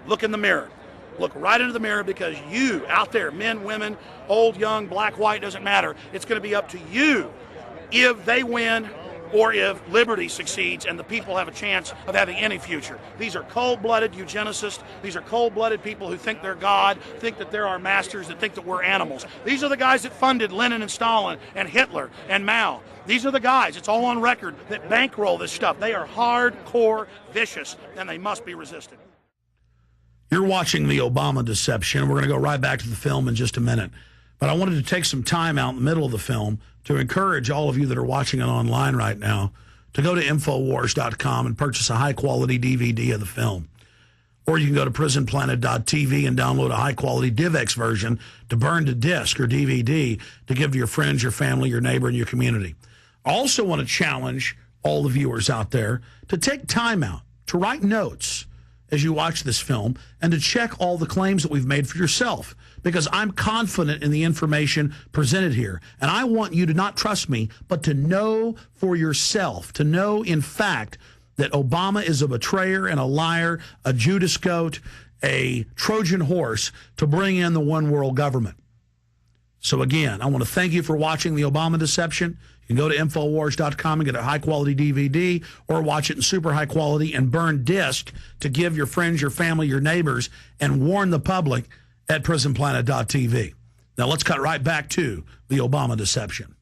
look in the mirror. Look right into the mirror, because you out there, men, women, old, young, black, white, doesn't matter. It's going to be up to you if they win or if liberty succeeds and the people have a chance of having any future. These are cold-blooded eugenicists. These are cold-blooded people who think they're God, think that they're our masters, that think that we're animals. These are the guys that funded Lenin and Stalin and Hitler and Mao. These are the guys, it's all on record, that bankroll this stuff. They are hardcore vicious, and they must be resisted. You're watching The Obama Deception. We're going to go right back to the film in just a minute. But I wanted to take some time out in the middle of the film to encourage all of you that are watching it online right now to go to Infowars.com and purchase a high-quality DVD of the film. Or you can go to PrisonPlanet.tv and download a high-quality DivX version to burn to disc or DVD to give to your friends, your family, your neighbor, and your community. I also want to challenge all the viewers out there to take time out, to write notes as you watch this film, and to check all the claims that we've made for yourself, because I'm confident in the information presented here. And I want you to not trust me, but to know for yourself, to know in fact that Obama is a betrayer and a liar, a Judas goat, a Trojan horse to bring in the one world government. So again, I want to thank you for watching The Obama Deception. You can go to Infowars.com and get a high-quality DVD, or watch it in super high quality and burn disc to give your friends, your family, your neighbors, and warn the public at PrisonPlanet.tv. Now let's cut right back to The Obama Deception.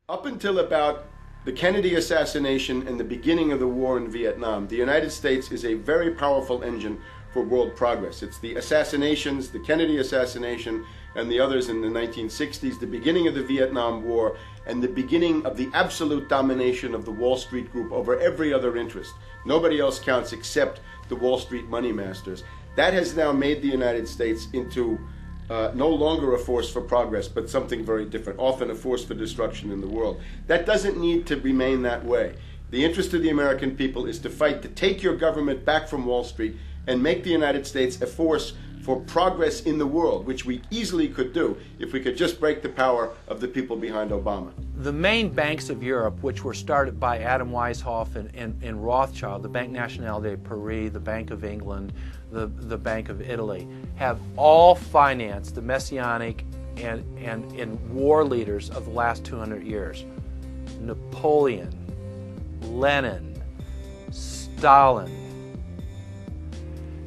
Up until about the Kennedy assassination and the beginning of the war in Vietnam, the United States is a very powerful engine for world progress. It's the assassinations, the Kennedy assassination, and the others in the 1960s, the beginning of the Vietnam War, and the beginning of the absolute domination of the Wall Street Group over every other interest. Nobody else counts except the Wall Street money masters. That has now made the United States into no longer a force for progress, but something very different, often a force for destruction in the world. That doesn't need to remain that way. The interest of the American people is to fight to take your government back from Wall Street and make the United States a force for progress in the world, which we easily could do if we could just break the power of the people behind Obama. The main banks of Europe, which were started by Adam Weishaupt and Rothschild, the Banque Nationale de Paris, the Bank of England, the Bank of Italy, have all financed the messianic and war leaders of the last 200 years. Napoleon, Lenin, Stalin.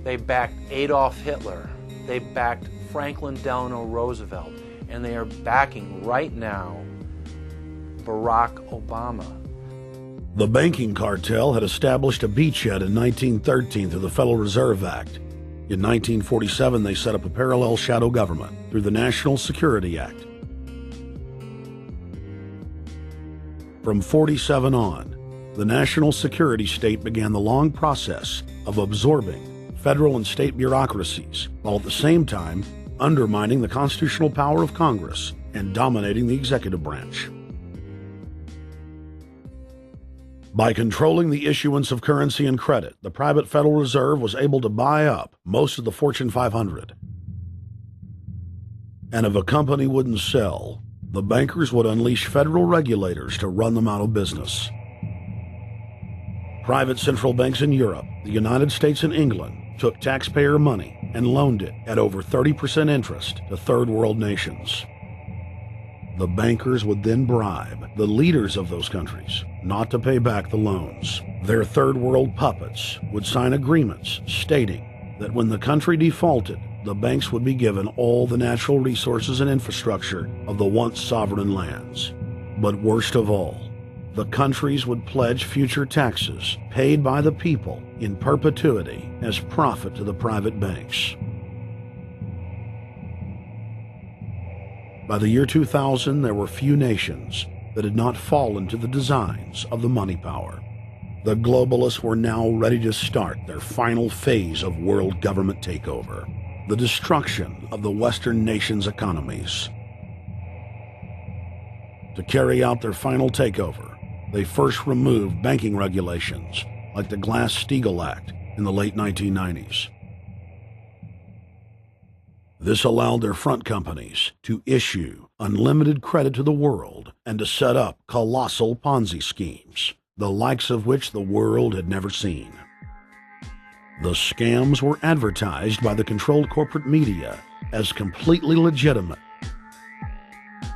They backed Adolf Hitler. They backed Franklin Delano Roosevelt. And they are backing right now Barack Obama. The banking cartel had established a beachhead in 1913 through the Federal Reserve Act. In 1947, they set up a parallel shadow government through the National Security Act. From 47 on, the national security state began the long process of absorbing federal and state bureaucracies, while at the same time undermining the constitutional power of Congress and dominating the executive branch. By controlling the issuance of currency and credit, the private Federal Reserve was able to buy up most of the Fortune 500. And if a company wouldn't sell, the bankers would unleash federal regulators to run them out of business. Private central banks in Europe, the United States, and England took taxpayer money and loaned it at over 30% interest to third world nations. The bankers would then bribe the leaders of those countries not to pay back the loans. Their third world puppets would sign agreements stating that when the country defaulted, the banks would be given all the natural resources and infrastructure of the once sovereign lands. But worst of all, the countries would pledge future taxes paid by the people in perpetuity as profit to the private banks. By the year 2000, there were few nations that had not fallen to the designs of the money power. The globalists were now ready to start their final phase of world government takeover, the destruction of the Western nations' economies. To carry out their final takeover, they first removed banking regulations like the Glass-Steagall Act in the late 1990s. This allowed their front companies to issue unlimited credit to the world and to set up colossal Ponzi schemes, the likes of which the world had never seen. The scams were advertised by the controlled corporate media as completely legitimate.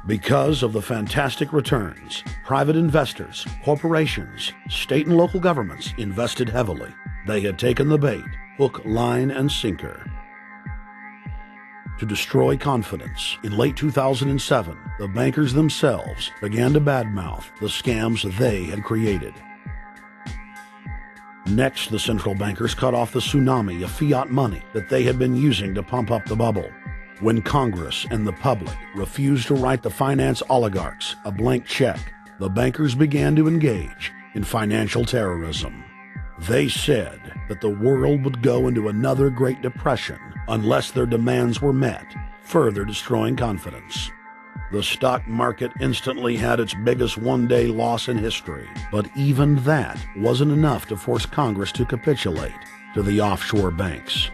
Because of the fantastic returns, private investors, corporations, state and local governments invested heavily. They had taken the bait, hook, line, and sinker. To destroy confidence, in late 2007, the bankers themselves began to badmouth the scams they had created. Next, the central bankers cut off the tsunami of fiat money that they had been using to pump up the bubble. When Congress and the public refused to write the finance oligarchs a blank check, the bankers began to engage in financial terrorism. They said that the world would go into another Great Depression unless their demands were met, further destroying confidence. The stock market instantly had its biggest one-day loss in history, but even that wasn't enough to force Congress to capitulate to the offshore banks.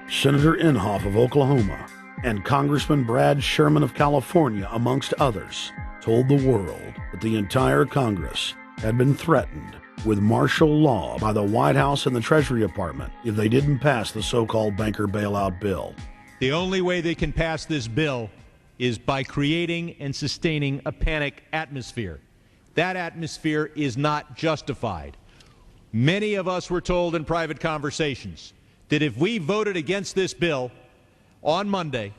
Senator Inhofe of Oklahoma and Congressman Brad Sherman of California, amongst others, told the world that the entire Congress had been threatened with martial law by the White House and the Treasury Department if they didn't pass the so-called banker bailout bill. The only way they can pass this bill is by creating and sustaining a panic atmosphere. That atmosphere is not justified. Many of us were told in private conversations that if we voted against this bill on Monday,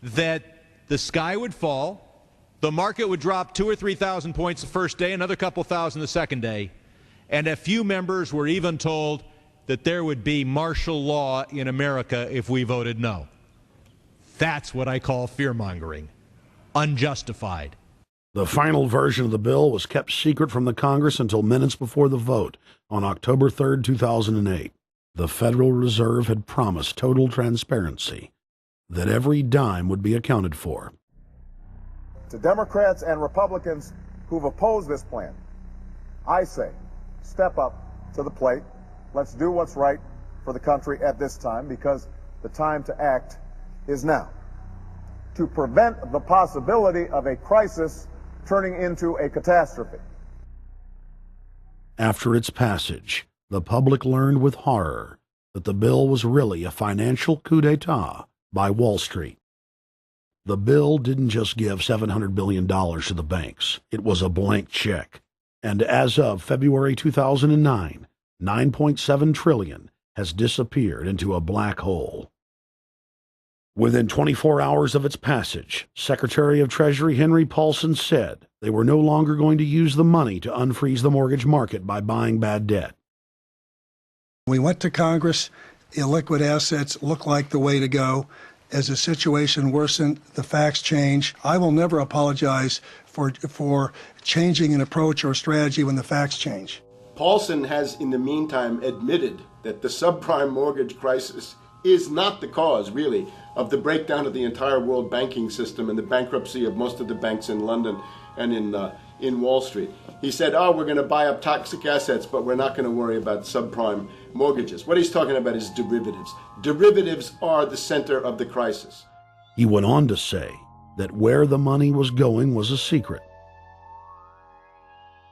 that the sky would fall, the market would drop 2,000 or 3,000 points the first day, another couple thousand the second day, and a few members were even told that there would be martial law in America if we voted no. That's what I call fear-mongering. Unjustified. The final version of the bill was kept secret from the Congress until minutes before the vote on October 3, 2008. The Federal Reserve had promised total transparency, that every dime would be accounted for. To Democrats and Republicans who've opposed this plan, I say, step up to the plate. Let's do what's right for the country at this time, because the time to act is now. To prevent the possibility of a crisis turning into a catastrophe. After its passage, the public learned with horror that the bill was really a financial coup d'etat by Wall Street. The bill didn't just give $700 billion to the banks. It was a blank check. And as of February 2009, $9.7 trillion has disappeared into a black hole. Within 24 hours of its passage, Secretary of Treasury Henry Paulson said they were no longer going to use the money to unfreeze the mortgage market by buying bad debt. We went to Congress. Illiquid assets look like the way to go. As the situation worsened, the facts change. I will never apologize for changing an approach or strategy when the facts change. Paulson has, in the meantime, admitted that the subprime mortgage crisis is not the cause, really, of the breakdown of the entire world banking system and the bankruptcy of most of the banks in London and in Wall Street. He said, oh, we're going to buy up toxic assets, but we're not going to worry about subprime mortgages. What he's talking about is derivatives. Derivatives are the center of the crisis. He went on to say that where the money was going was a secret.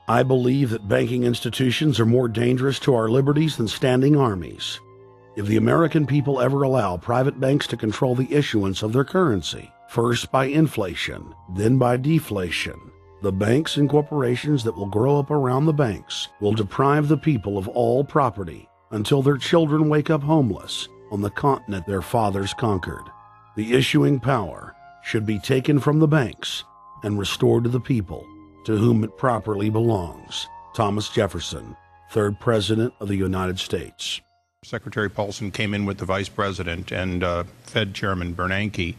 I believe that banking institutions are more dangerous to our liberties than standing armies. If the American people ever allow private banks to control the issuance of their currency, first by inflation, then by deflation, the banks and corporations that will grow up around the banks will deprive the people of all property until their children wake up homeless on the continent their fathers conquered. The issuing power should be taken from the banks and restored to the people, to whom it properly belongs. Thomas Jefferson, 3rd President of the United States. Secretary Paulson came in with the Vice President and Fed Chairman Bernanke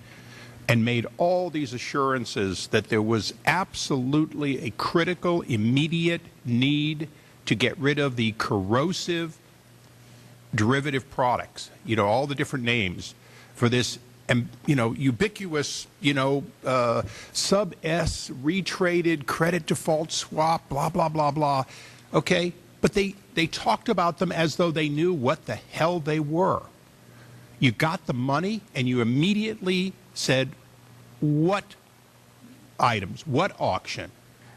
and made all these assurances that there was absolutely a critical, immediate need to get rid of the corrosive derivative products, all the different names for this, ubiquitous, sub-S retraded credit default swap, blah, blah, blah, blah. Okay? But they talked about them as though they knew what the hell they were. You got the money and you immediately said, what items, what auction?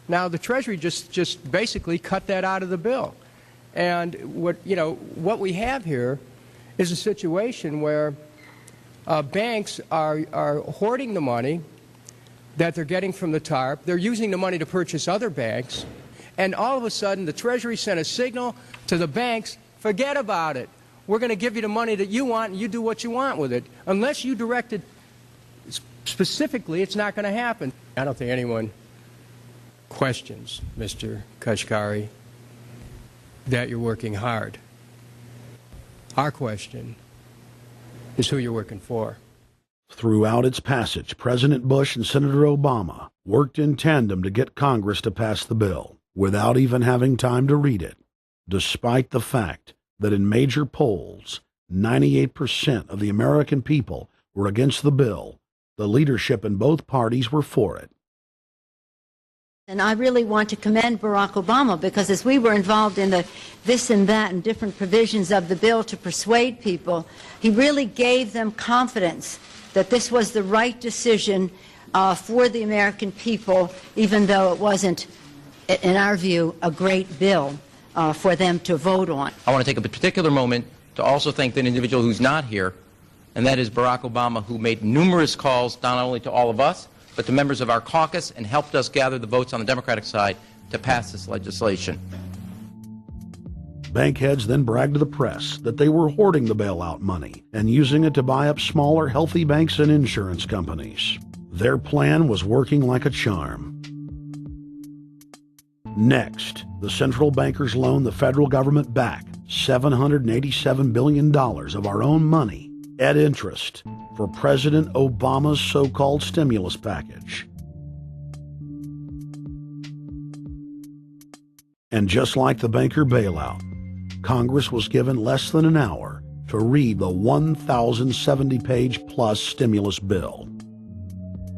Now, the Treasury just basically cut that out of the bill. And what we have here is a situation where banks are hoarding the money that they're getting from the TARP. They're using the money to purchase other banks. And all of a sudden, the Treasury sent a signal to the banks, forget about it. We're going to give you the money that you want, and you do what you want with it. Unless you direct it specifically, it's not going to happen. I don't think anyone questions, Mr. Kashkari, that you're working hard. Our question is who you're working for. Throughout its passage, President Bush and Senator Obama worked in tandem to get Congress to pass the bill without even having time to read it, despite the fact that in major polls, 98% of the American people were against the bill. The leadership in both parties were for it. And I really want to commend Barack Obama, because as we were involved in the this and that and different provisions of the bill to persuade people, he really gave them confidence that this was the right decision for the American people, even though it wasn't, in our view, a great bill for them to vote on. I want to take a particular moment to also thank the individual who's not here, and that is Barack Obama, who made numerous calls not only to all of us, but to members of our caucus, and helped us gather the votes on the Democratic side to pass this legislation. Bank heads then bragged to the press that they were hoarding the bailout money and using it to buy up smaller, healthy banks and insurance companies. Their plan was working like a charm. Next, the central bankers loaned the federal government back $787 billion of our own money at interest for President Obama's so-called stimulus package. And just like the banker bailout, Congress was given less than an hour to read the 1,070-page-plus stimulus bill.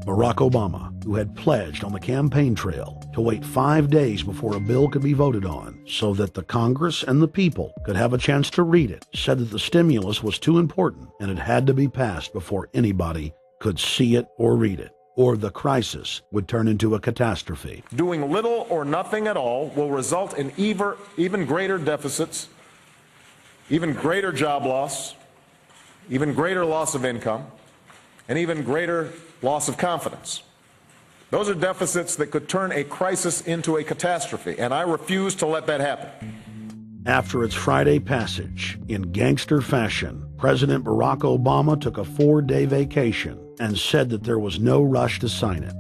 Barack Obama, who had pledged on the campaign trail to wait 5 days before a bill could be voted on so that the Congress and the people could have a chance to read it, said that the stimulus was too important and it had to be passed before anybody could see it or read it, or the crisis would turn into a catastrophe. Doing little or nothing at all will result in even greater deficits, even greater job loss, even greater loss of income, and even greater loss of confidence. Those are deficits that could turn a crisis into a catastrophe, and I refuse to let that happen. After its Friday passage, in gangster fashion, President Barack Obama took a 4-day vacation and said that there was no rush to sign it.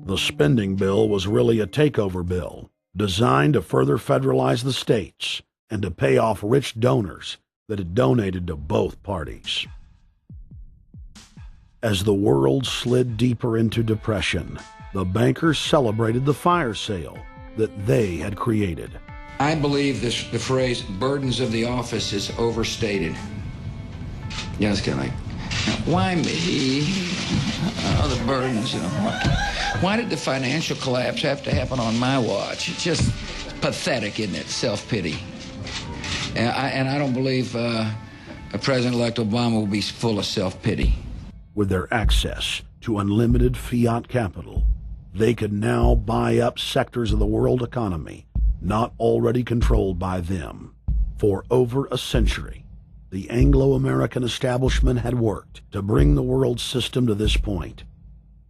The spending bill was really a takeover bill, designed to further federalize the states and to pay off rich donors that had donated to both parties. As the world slid deeper into depression, the bankers celebrated the fire sale that they had created. I believe the phrase burdens of the office is overstated. Yes, Kelly. Why me? Oh, the burdens, you know. Why did the financial collapse have to happen on my watch? It's just pathetic, isn't it? Self-pity. And I don't believe President-elect Obama will be full of self-pity. With their access to unlimited fiat capital, they could now buy up sectors of the world economy not already controlled by them. For over a century, the Anglo-American establishment had worked to bring the world system to this point.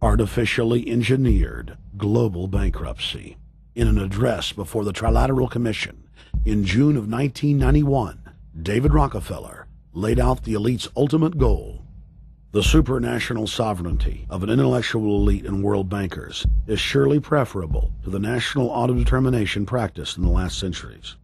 Artificially engineered global bankruptcy. In an address before the Trilateral Commission in June of 1991, David Rockefeller laid out the elite's ultimate goal. The supranational sovereignty of an intellectual elite and world bankers is surely preferable to the national autodetermination practiced in the last centuries.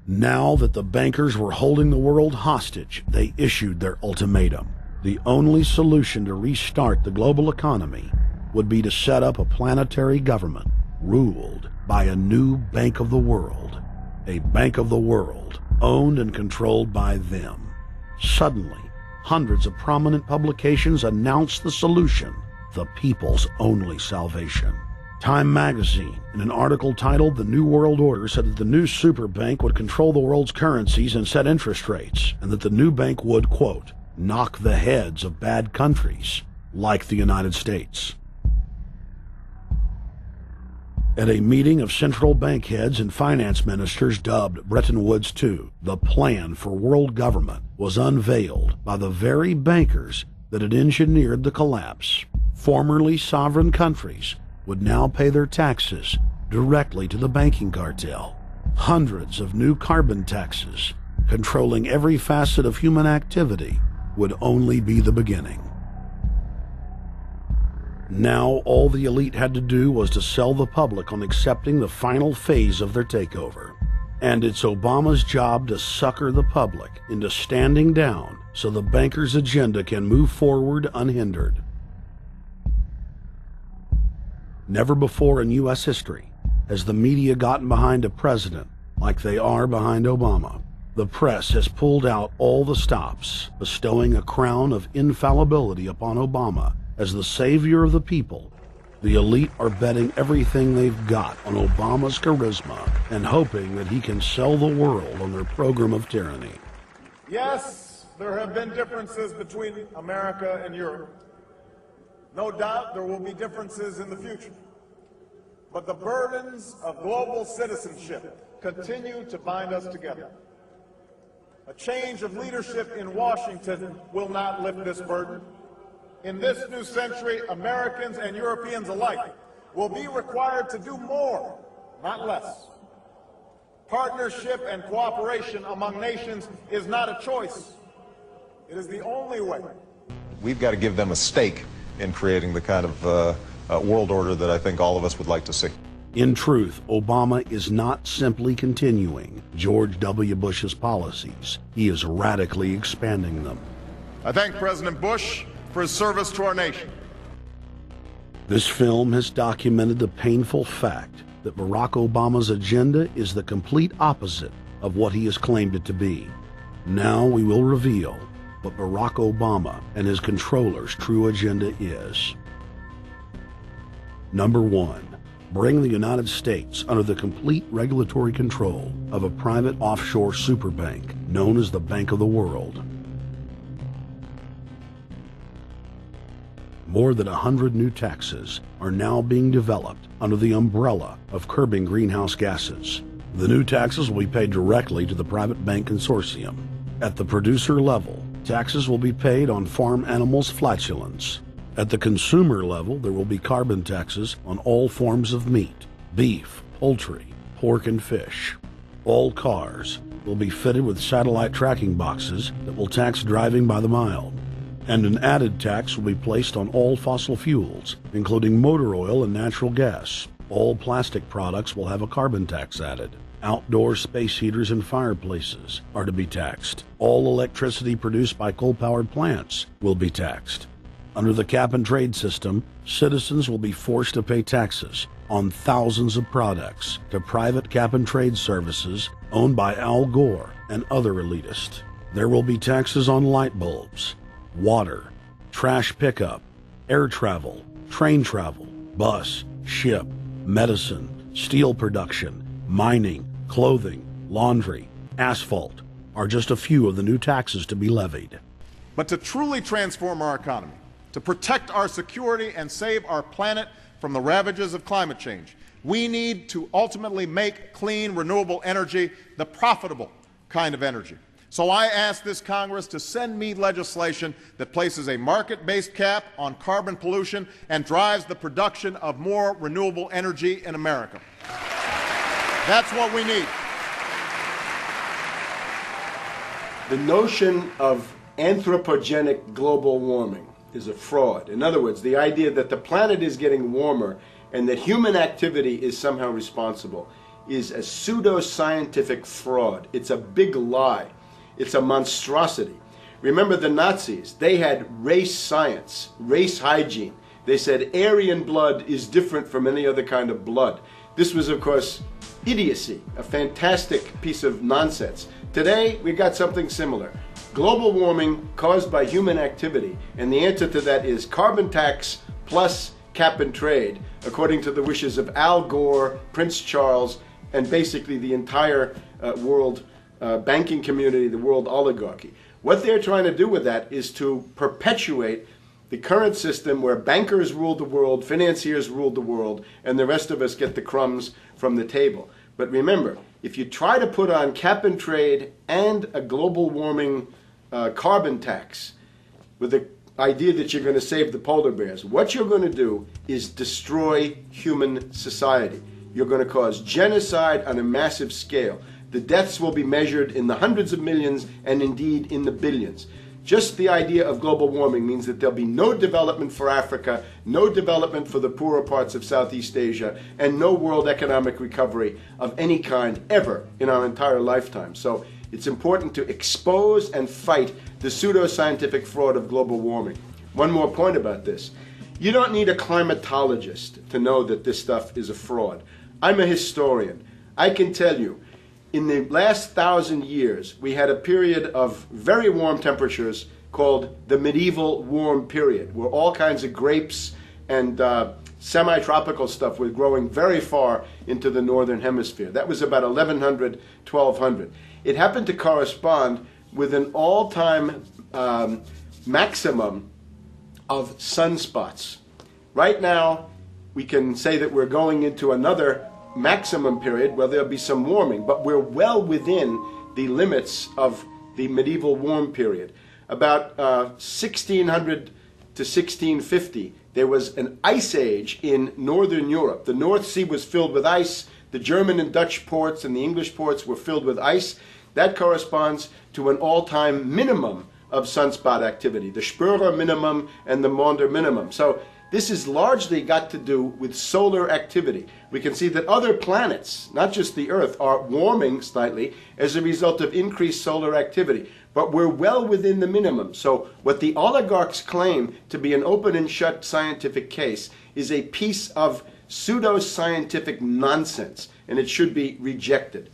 Now that the bankers were holding the world hostage, they issued their ultimatum. The only solution to restart the global economy would be to set up a planetary government ruled by a new Bank of the World, a Bank of the World owned and controlled by them. Suddenly, hundreds of prominent publications announced the solution, the people's only salvation. Time magazine, in an article titled "The New World Order," said that the new super bank would control the world's currencies and set interest rates, and that the new bank would, quote, knock the heads of bad countries like the United States. At a meeting of central bank heads and finance ministers dubbed Bretton Woods II, the plan for world government was unveiled by the very bankers that had engineered the collapse. Formerly sovereign countries would now pay their taxes directly to the banking cartel. Hundreds of new carbon taxes, controlling every facet of human activity, would only be the beginning. Now all the elite had to do was to sell the public on accepting the final phase of their takeover. And it's Obama's job to sucker the public into standing down so the bankers' agenda can move forward unhindered. Never before in U.S. history has the media gotten behind a president like they are behind Obama. The press has pulled out all the stops, bestowing a crown of infallibility upon Obama as the savior of the people. The elite are betting everything they've got on Obama's charisma and hoping that he can sell the world on their program of tyranny. Yes, there have been differences between America and Europe. No doubt there will be differences in the future. But the burdens of global citizenship continue to bind us together. A change of leadership in Washington will not lift this burden. In this new century, Americans and Europeans alike will be required to do more, not less. Partnership and cooperation among nations is not a choice. It is the only way. We've got to give them a stake in creating the kind of world order that I think all of us would like to see. In truth, Obama is not simply continuing George W. Bush's policies. He is radically expanding them. I thank President Bush for his service to our nation. This film has documented the painful fact that Barack Obama's agenda is the complete opposite of what he has claimed it to be. Now we will reveal what Barack Obama and his controllers' true agenda is. Number 1. Bring the United States under the complete regulatory control of a private offshore superbank known as the Bank of the World. More than 100 new taxes are now being developed under the umbrella of curbing greenhouse gases. The new taxes will be paid directly to the private bank consortium. At the producer level, taxes will be paid on farm animals' flatulence. At the consumer level, there will be carbon taxes on all forms of meat, beef, poultry, pork, and fish. All cars will be fitted with satellite tracking boxes that will tax driving by the mile. And an added tax will be placed on all fossil fuels, including motor oil and natural gas. All plastic products will have a carbon tax added. Outdoor space heaters and fireplaces are to be taxed. All electricity produced by coal-powered plants will be taxed. Under the cap-and-trade system, citizens will be forced to pay taxes on thousands of products to private cap-and-trade services owned by Al Gore and other elitists. There will be taxes on light bulbs, water, trash pickup, air travel, train travel, bus, ship, medicine, steel production, mining, clothing, laundry, asphalt are just a few of the new taxes to be levied. But to truly transform our economy, to protect our security and save our planet from the ravages of climate change, we need to ultimately make clean, renewable energy the profitable kind of energy. So I ask this Congress to send me legislation that places a market-based cap on carbon pollution and drives the production of more renewable energy in America. That's what we need. The notion of anthropogenic global warming is a fraud. In other words, the idea that the planet is getting warmer and that human activity is somehow responsible is a pseudo-scientific fraud. It's a big lie. It's a monstrosity. Remember the Nazis, they had race science, race hygiene. They said Aryan blood is different from any other kind of blood. This was, of course, idiocy, a fantastic piece of nonsense. Today, we've got something similar. Global warming caused by human activity, and the answer to that is carbon tax plus cap and trade, according to the wishes of Al Gore, Prince Charles, and basically the entire world banking community, the world oligarchy. What they're trying to do with that is to perpetuate the current system where bankers rule the world, financiers rule the world, and the rest of us get the crumbs from the table. But remember, if you try to put on cap and trade and a global warming carbon tax with the idea that you're going to save the polar bears, what you're going to do is destroy human society. You're going to cause genocide on a massive scale. The deaths will be measured in the hundreds of millions and indeed in the billions. Just the idea of global warming means that there'll be no development for Africa, no development for the poorer parts of Southeast Asia, and no world economic recovery of any kind ever in our entire lifetime. So it's important to expose and fight the pseudo-scientific fraud of global warming. One more point about this. You don't need a climatologist to know that this stuff is a fraud. I'm a historian. I can tell you, in the last 1,000 years, we had a period of very warm temperatures called the medieval warm period, where all kinds of grapes and semi-tropical stuff was growing very far into the northern hemisphere. That was about 1100, 1200. It happened to correspond with an all-time maximum of sunspots. Right now, we can say that we're going into another maximum period where there'll be some warming, but we're well within the limits of the medieval warm period. About 1600 to 1650, there was an ice age in northern Europe. The North Sea was filled with ice. The German and Dutch ports and the English ports were filled with ice. That corresponds to an all-time minimum of sunspot activity, the Spörer minimum and the Maunder minimum. So this has largely got to do with solar activity. We can see that other planets, not just the Earth, are warming slightly as a result of increased solar activity. But we're well within the minimum. So what the oligarchs claim to be an open and shut scientific case is a piece of pseudo-scientific nonsense, and it should be rejected.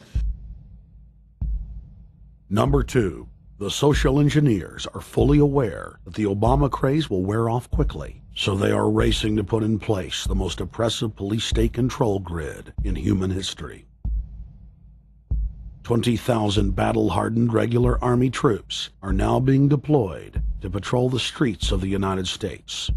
Number 2, the social engineers are fully aware that the Obama craze will wear off quickly, so they are racing to put in place the most oppressive police state control grid in human history. 20,000 battle-hardened regular Army troops are now being deployed to patrol the streets of the United States.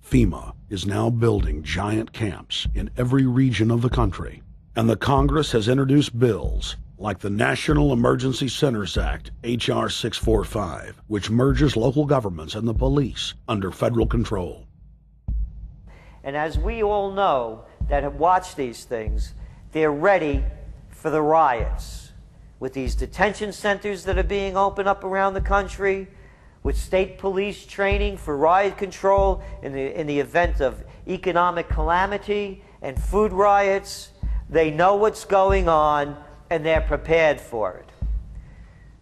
FEMA is now building giant camps in every region of the country, and the Congress has introduced bills like the National Emergency Centers Act, H.R. 645, which merges local governments and the police under federal control. And as we all know that have watched these things, they're ready for the riots. With these detention centers that are being opened up around the country, with state police training for riot control in the event of economic calamity and food riots, they know what's going on and they're prepared for it.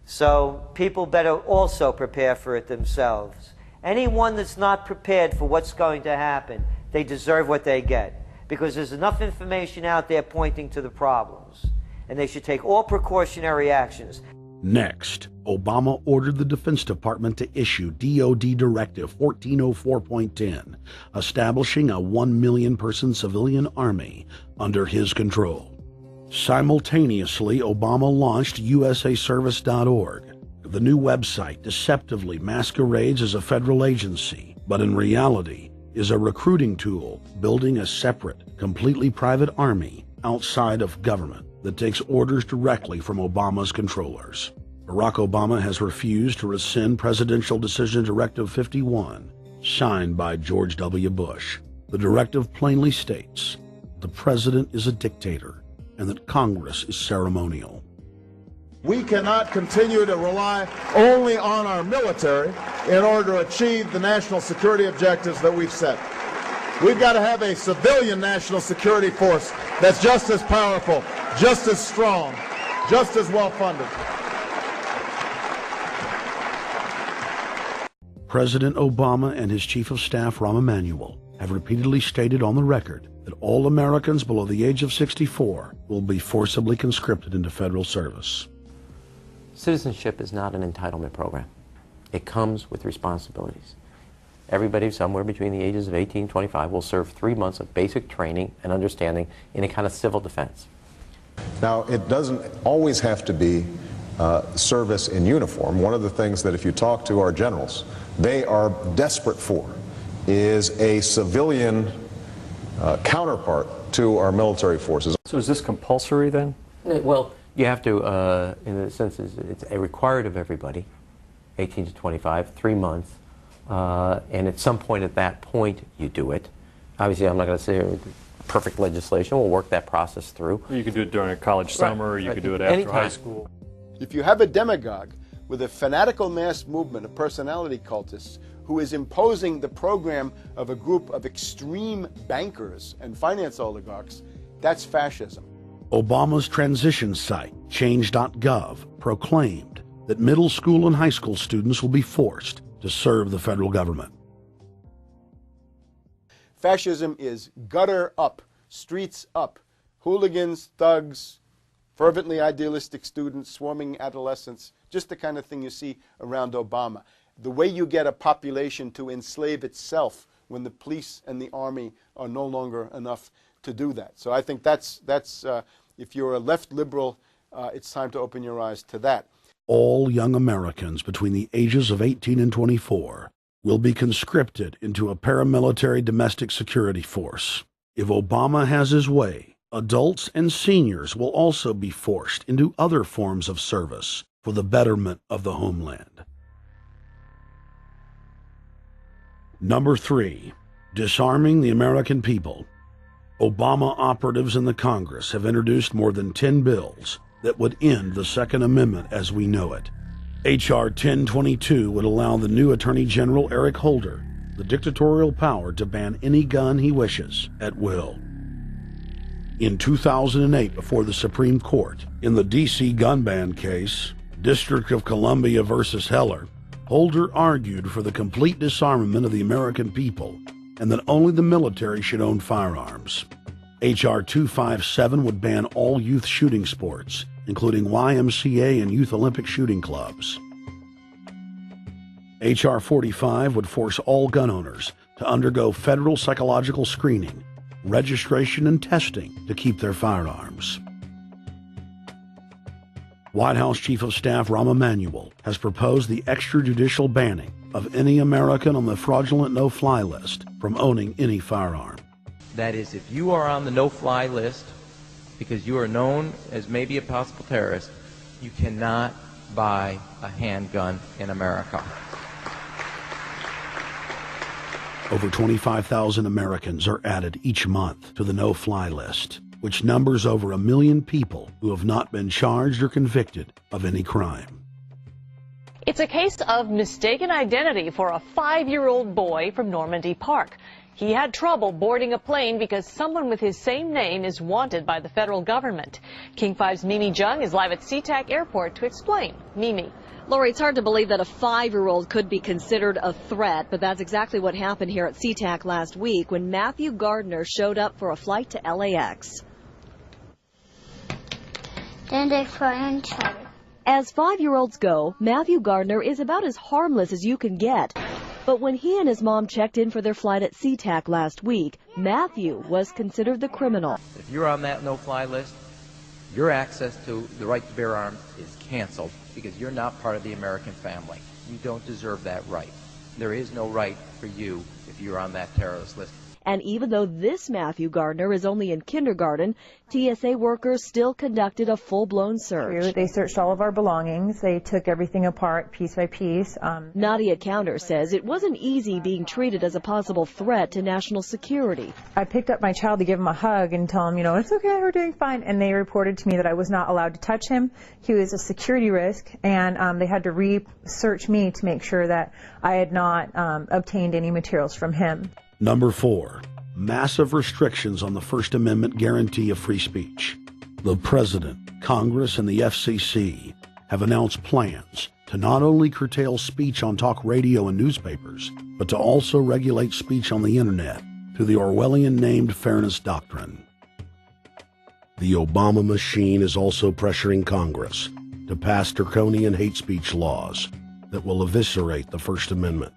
So people better also prepare for it themselves. Anyone that's not prepared for what's going to happen, they deserve what they get, because there's enough information out there pointing to the problems, and they should take all precautionary actions. Next, Obama ordered the Defense Department to issue DoD Directive 1404.10, establishing a 1 million person civilian army under his control. Simultaneously, Obama launched USAService.org. The new website deceptively masquerades as a federal agency, but in reality is a recruiting tool building a separate, completely private army outside of government that takes orders directly from Obama's controllers. Barack Obama has refused to rescind Presidential Decision Directive 51, signed by George W. Bush. The directive plainly states the president is a dictator and that Congress is ceremonial. We cannot continue to rely only on our military in order to achieve the national security objectives that we've set. We've got to have a civilian national security force that's just as powerful, just as strong, just as well funded. President Obama and his Chief of Staff, Rahm Emanuel, have repeatedly stated on the record that all Americans below the age of 64 will be forcibly conscripted into federal service. Citizenship is not an entitlement program. It comes with responsibilities. Everybody somewhere between the ages of 18 and 25 will serve 3 months of basic training and understanding in a kind of civil defense. Now, it doesn't always have to be service in uniform. One of the things that if you talk to our generals, they are desperate for is a civilian counterpart to our military forces. So is this compulsory then? Well, you have to, in a sense, it's required of everybody, 18 to 25, 3 months, and at some point at that point you do it. Obviously, I'm not going to say perfect legislation. We'll work that process through. You can do it during a college summer, or you can do it after high school. If you have a demagogue with a fanatical mass movement of personality cultists who is imposing the program of a group of extreme bankers and finance oligarchs, that's fascism. Obama's transition site, change.gov, proclaimed that middle school and high school students will be forced to serve the federal government. Fascism is gutter up, streets up, hooligans, thugs, fervently idealistic students, swarming adolescents, just the kind of thing you see around Obama. The way you get a population to enslave itself when the police and the army are no longer enough to do that. So I think that's if you're a left liberal, it's time to open your eyes to that. All young Americans between the ages of 18 and 24 will be conscripted into a paramilitary domestic security force. If Obama has his way, adults and seniors will also be forced into other forms of service for the betterment of the homeland. Number 3, disarming the American people. Obama operatives in the Congress have introduced more than 10 bills that would end the Second Amendment as we know it. H.R. 1022 would allow the new Attorney General Eric Holder the dictatorial power to ban any gun he wishes at will. In 2008, before the Supreme Court, in the D.C. gun ban case, District of Columbia versus Heller, Holder argued for the complete disarmament of the American people and that only the military should own firearms. H.R. 257 would ban all youth shooting sports, including YMCA and Youth Olympic shooting clubs. H.R. 45 would force all gun owners to undergo federal psychological screening, registration, and testing to keep their firearms. White House Chief of Staff Rahm Emanuel has proposed the extrajudicial banning of any American on the fraudulent no-fly list from owning any firearm. That is, if you are on the no-fly list because you are known as maybe a possible terrorist, you cannot buy a handgun in America. Over 25,000 Americans are added each month to the no-fly list, which numbers over 1 million people who have not been charged or convicted of any crime. It's a case of mistaken identity for a 5-year-old boy from Normandy Park. He had trouble boarding a plane because someone with his same name is wanted by the federal government. King 5's Mimi Jung is live at SeaTac Airport to explain. Mimi. Lori, it's hard to believe that a 5-year-old could be considered a threat, but that's exactly what happened here at SeaTac last week when Matthew Gardner showed up for a flight to LAX. Then they fly in charter. As 5-year-olds go, Matthew Gardner is about as harmless as you can get. But when he and his mom checked in for their flight at SeaTac last week, Matthew was considered the criminal. If you're on that no-fly list, your access to the right to bear arms is canceled because you're not part of the American family. You don't deserve that right. There is no right for you if you're on that terrorist list. And even though this Matthew Gardner is only in kindergarten, TSA workers still conducted a full-blown search. They searched all of our belongings. They took everything apart piece by piece. Nadia Counter says it wasn't easy being treated as a possible threat to national security. I picked up my child to give him a hug and tell him, it's okay, we're doing fine. And they reported to me that I was not allowed to touch him. He was a security risk, and they had to research me to make sure that I had not obtained any materials from him. Number 4, massive restrictions on the First Amendment guarantee of free speech. The President, Congress, and the FCC have announced plans to not only curtail speech on talk radio and newspapers, but to also regulate speech on the Internet through the Orwellian-named Fairness Doctrine. The Obama machine is also pressuring Congress to pass draconian hate speech laws that will eviscerate the First Amendment.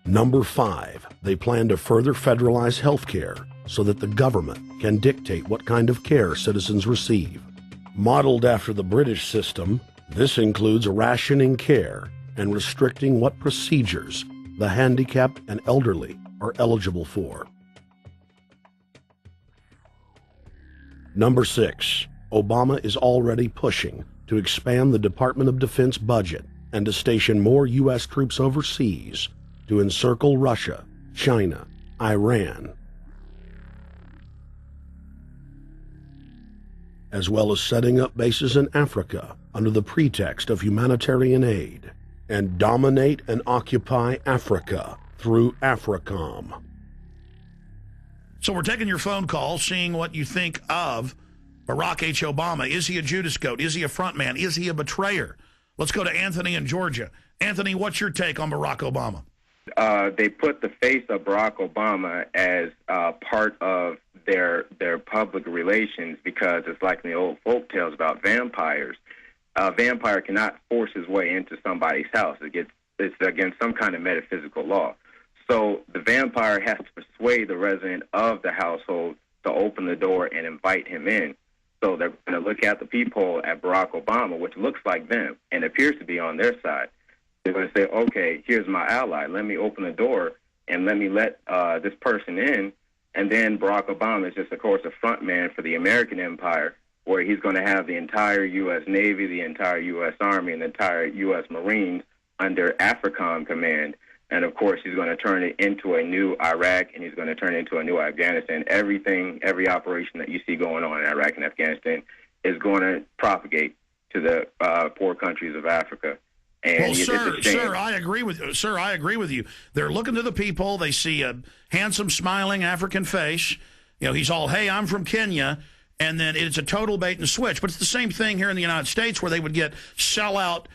Number 5, they plan to further federalize health care so that the government can dictate what kind of care citizens receive. Modeled after the British system, this includes rationing care and restricting what procedures the handicapped and elderly are eligible for. Number 6, Obama is already pushing to expand the Department of Defense budget and to station more U.S. troops overseas to encircle Russia, China, Iran, as well as setting up bases in Africa under the pretext of humanitarian aid, and dominate and occupy Africa through AFRICOM. So we're taking your phone calls, seeing what you think of Barack H. Obama. Is he a Judas goat? Is he a front man? Is he a betrayer? Let's go to Anthony in Georgia. Anthony, what's your take on Barack Obama? They put the face of Barack Obama as part of their public relations because it's like in the old folk tales about vampires. A vampire cannot force his way into somebody's house. It's against some kind of metaphysical law. So the vampire has to persuade the resident of the household to open the door and invite him in. So they're going to look at the peephole at Barack Obama, which looks like them and appears to be on their side. They're going to say, okay, here's my ally. Let me open the door and let me let this person in. And then Barack Obama is just, of course, a front man for the American empire, where he's going to have the entire U.S. Navy, the entire U.S. Army, and the entire U.S. Marines under AFRICOM command. And, of course, he's going to turn it into a new Iraq, and he's going to turn it into a new Afghanistan. Every operation that you see going on in Iraq and Afghanistan is going to propagate to the poor countries of Africa. And well, sir, I agree with you. Sir, I agree with you. They're looking to the people. They see a handsome, smiling African face. He's all, hey, I'm from Kenya. And then it's a total bait and switch. But it's the same thing here in the United States where they would get sellout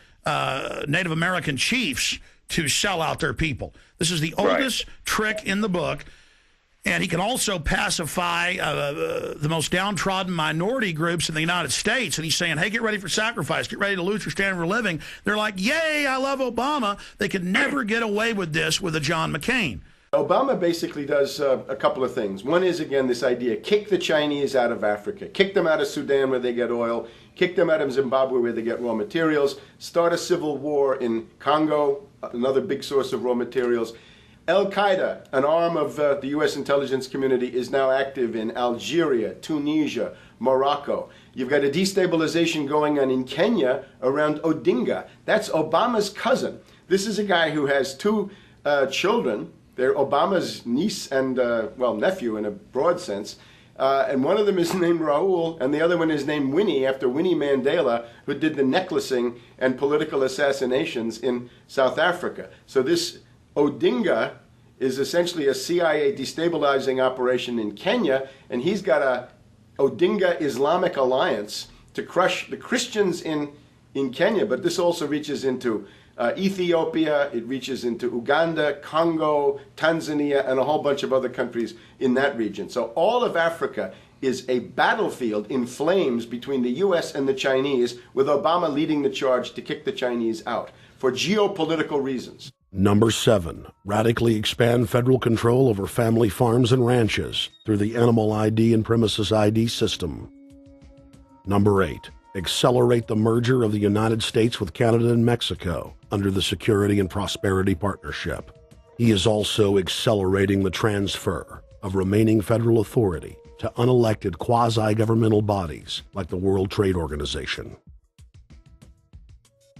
Native American chiefs to sell out their people. This is the oldest trick in the book. And he can also pacify the most downtrodden minority groups in the United States. And he's saying, hey, get ready for sacrifice. Get ready to lose your standard of living. They're like, yay, I love Obama. They could never get away with this with a John McCain. Obama basically does a couple of things. One is, again, this idea, kick the Chinese out of Africa. Kick them out of Sudan where they get oil. Kick them out of Zimbabwe where they get raw materials. Start a civil war in Congo, another big source of raw materials. Al-Qaeda, an arm of the U.S. intelligence community, is now active in Algeria, Tunisia, Morocco. You've got a destabilization going on in Kenya around Odinga. That's Obama's cousin. This is a guy who has two children. They're Obama's niece and, nephew in a broad sense. And one of them is named Raul, and the other one is named Winnie, after Winnie Mandela, who did the necklacing and political assassinations in South Africa. So this Odinga is essentially a CIA destabilizing operation in Kenya, and he's got a Odinga Islamic Alliance to crush the Christians in Kenya, but this also reaches into Ethiopia, it reaches into Uganda, Congo, Tanzania, and a whole bunch of other countries in that region. So all of Africa is a battlefield in flames between the U.S. and the Chinese, with Obama leading the charge to kick the Chinese out for geopolitical reasons. Number 7, radically expand federal control over family farms and ranches through the Animal ID and Premises ID system. Number 8, accelerate the merger of the United States with Canada and Mexico under the Security and Prosperity Partnership. He is also accelerating the transfer of remaining federal authority to unelected quasi-governmental bodies like the World Trade Organization.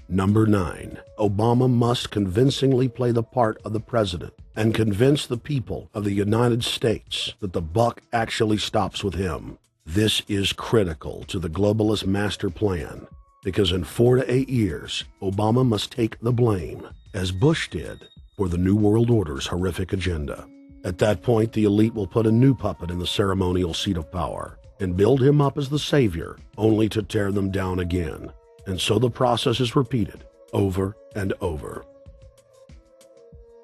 Number 9, Obama must convincingly play the part of the president and convince the people of the United States that the buck actually stops with him. This is critical to the globalist master plan, because in 4 to 8 years, Obama must take the blame, as Bush did, for the New World Order's horrific agenda. At that point, the elite will put a new puppet in the ceremonial seat of power and build him up as the savior, only to tear them down again. And so the process is repeated over and over.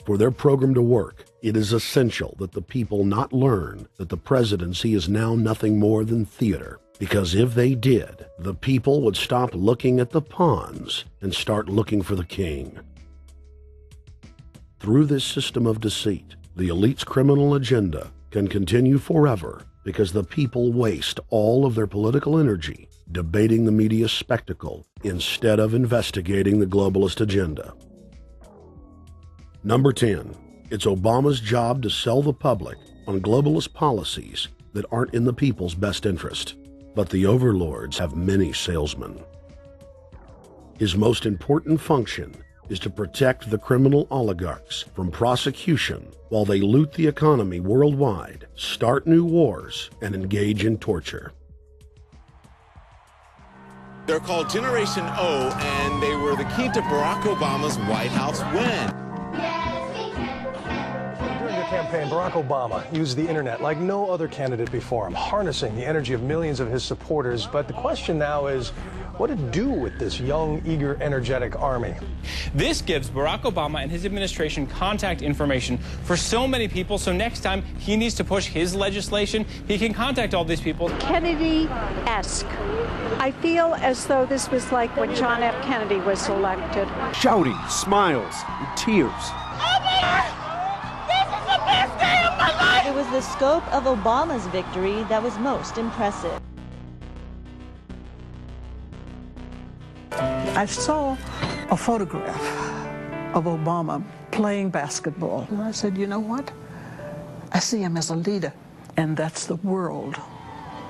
For their program to work, it is essential that the people not learn that the presidency is now nothing more than theater, because if they did, the people would stop looking at the pawns and start looking for the king. Through this system of deceit, the elite's criminal agenda can continue forever because the people waste all of their political energy debating the media spectacle instead of investigating the globalist agenda. Number 10, it's Obama's job to sell the public on globalist policies that aren't in the people's best interest, but the overlords have many salesmen. His most important function is to protect the criminal oligarchs from prosecution while they loot the economy worldwide, start new wars, and engage in torture. They're called Generation O, and they were the key to Barack Obama's White House win. During the campaign, Barack Obama used the internet like no other candidate before him, harnessing the energy of millions of his supporters. But the question now is, what to do with this young, eager, energetic army? This gives Barack Obama and his administration contact information for so many people, so next time he needs to push his legislation, he can contact all these people. Kennedy-esque. I feel as though this was like when John F. Kennedy was elected. Shouting, smiles, and tears. It was the scope of Obama's victory that was most impressive. I saw a photograph of Obama playing basketball. And I said, you know what? I see him as a leader, and that's the world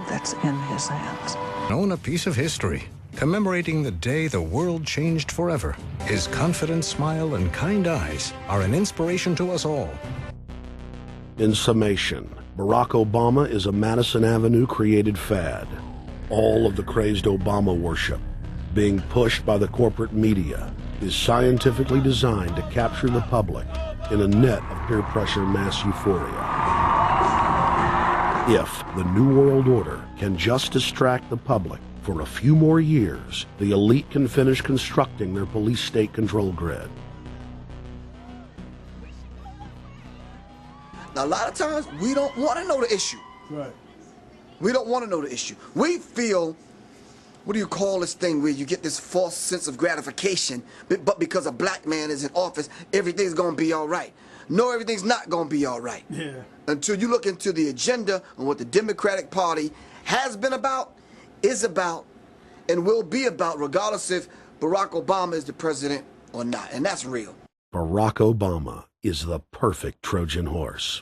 that's in his hands. Own a piece of history, commemorating the day the world changed forever. His confident smile and kind eyes are an inspiration to us all. In summation, Barack Obama is a Madison Avenue created fad. All of the crazed Obama worship, being pushed by the corporate media, is scientifically designed to capture the public in a net of peer pressure mass euphoria. If the New World Order can just distract the public for a few more years, the elite can finish constructing their police state control grid. Now, a lot of times, we don't want to know the issue. Right. We don't want to know the issue. We feel, what do you call this thing where you get this false sense of gratification, but because a black man is in office, everything's going to be all right. No, everything's not going to be all right. Yeah. Until you look into the agenda and what the Democratic Party has been about, is about, and will be about, regardless if Barack Obama is the president or not. And that's real. Barack Obama is the perfect Trojan horse.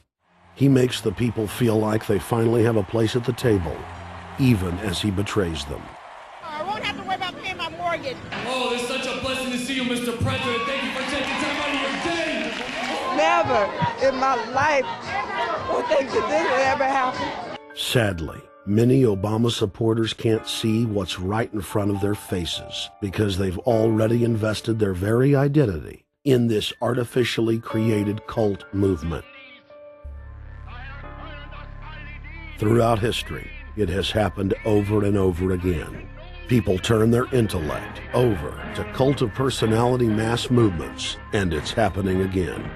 He makes the people feel like they finally have a place at the table, even as he betrays them. I won't have to worry about paying my mortgage. Oh, it's such a blessing to see you, Mr. President. Thank you for taking time out of your day. Never in my life would think that this would ever happen. Sadly, many Obama supporters can't see what's right in front of their faces because they've already invested their very identity in this artificially created cult movement. Throughout history, it has happened over and over again. People turn their intellect over to cult of personality mass movements, and it's happening again.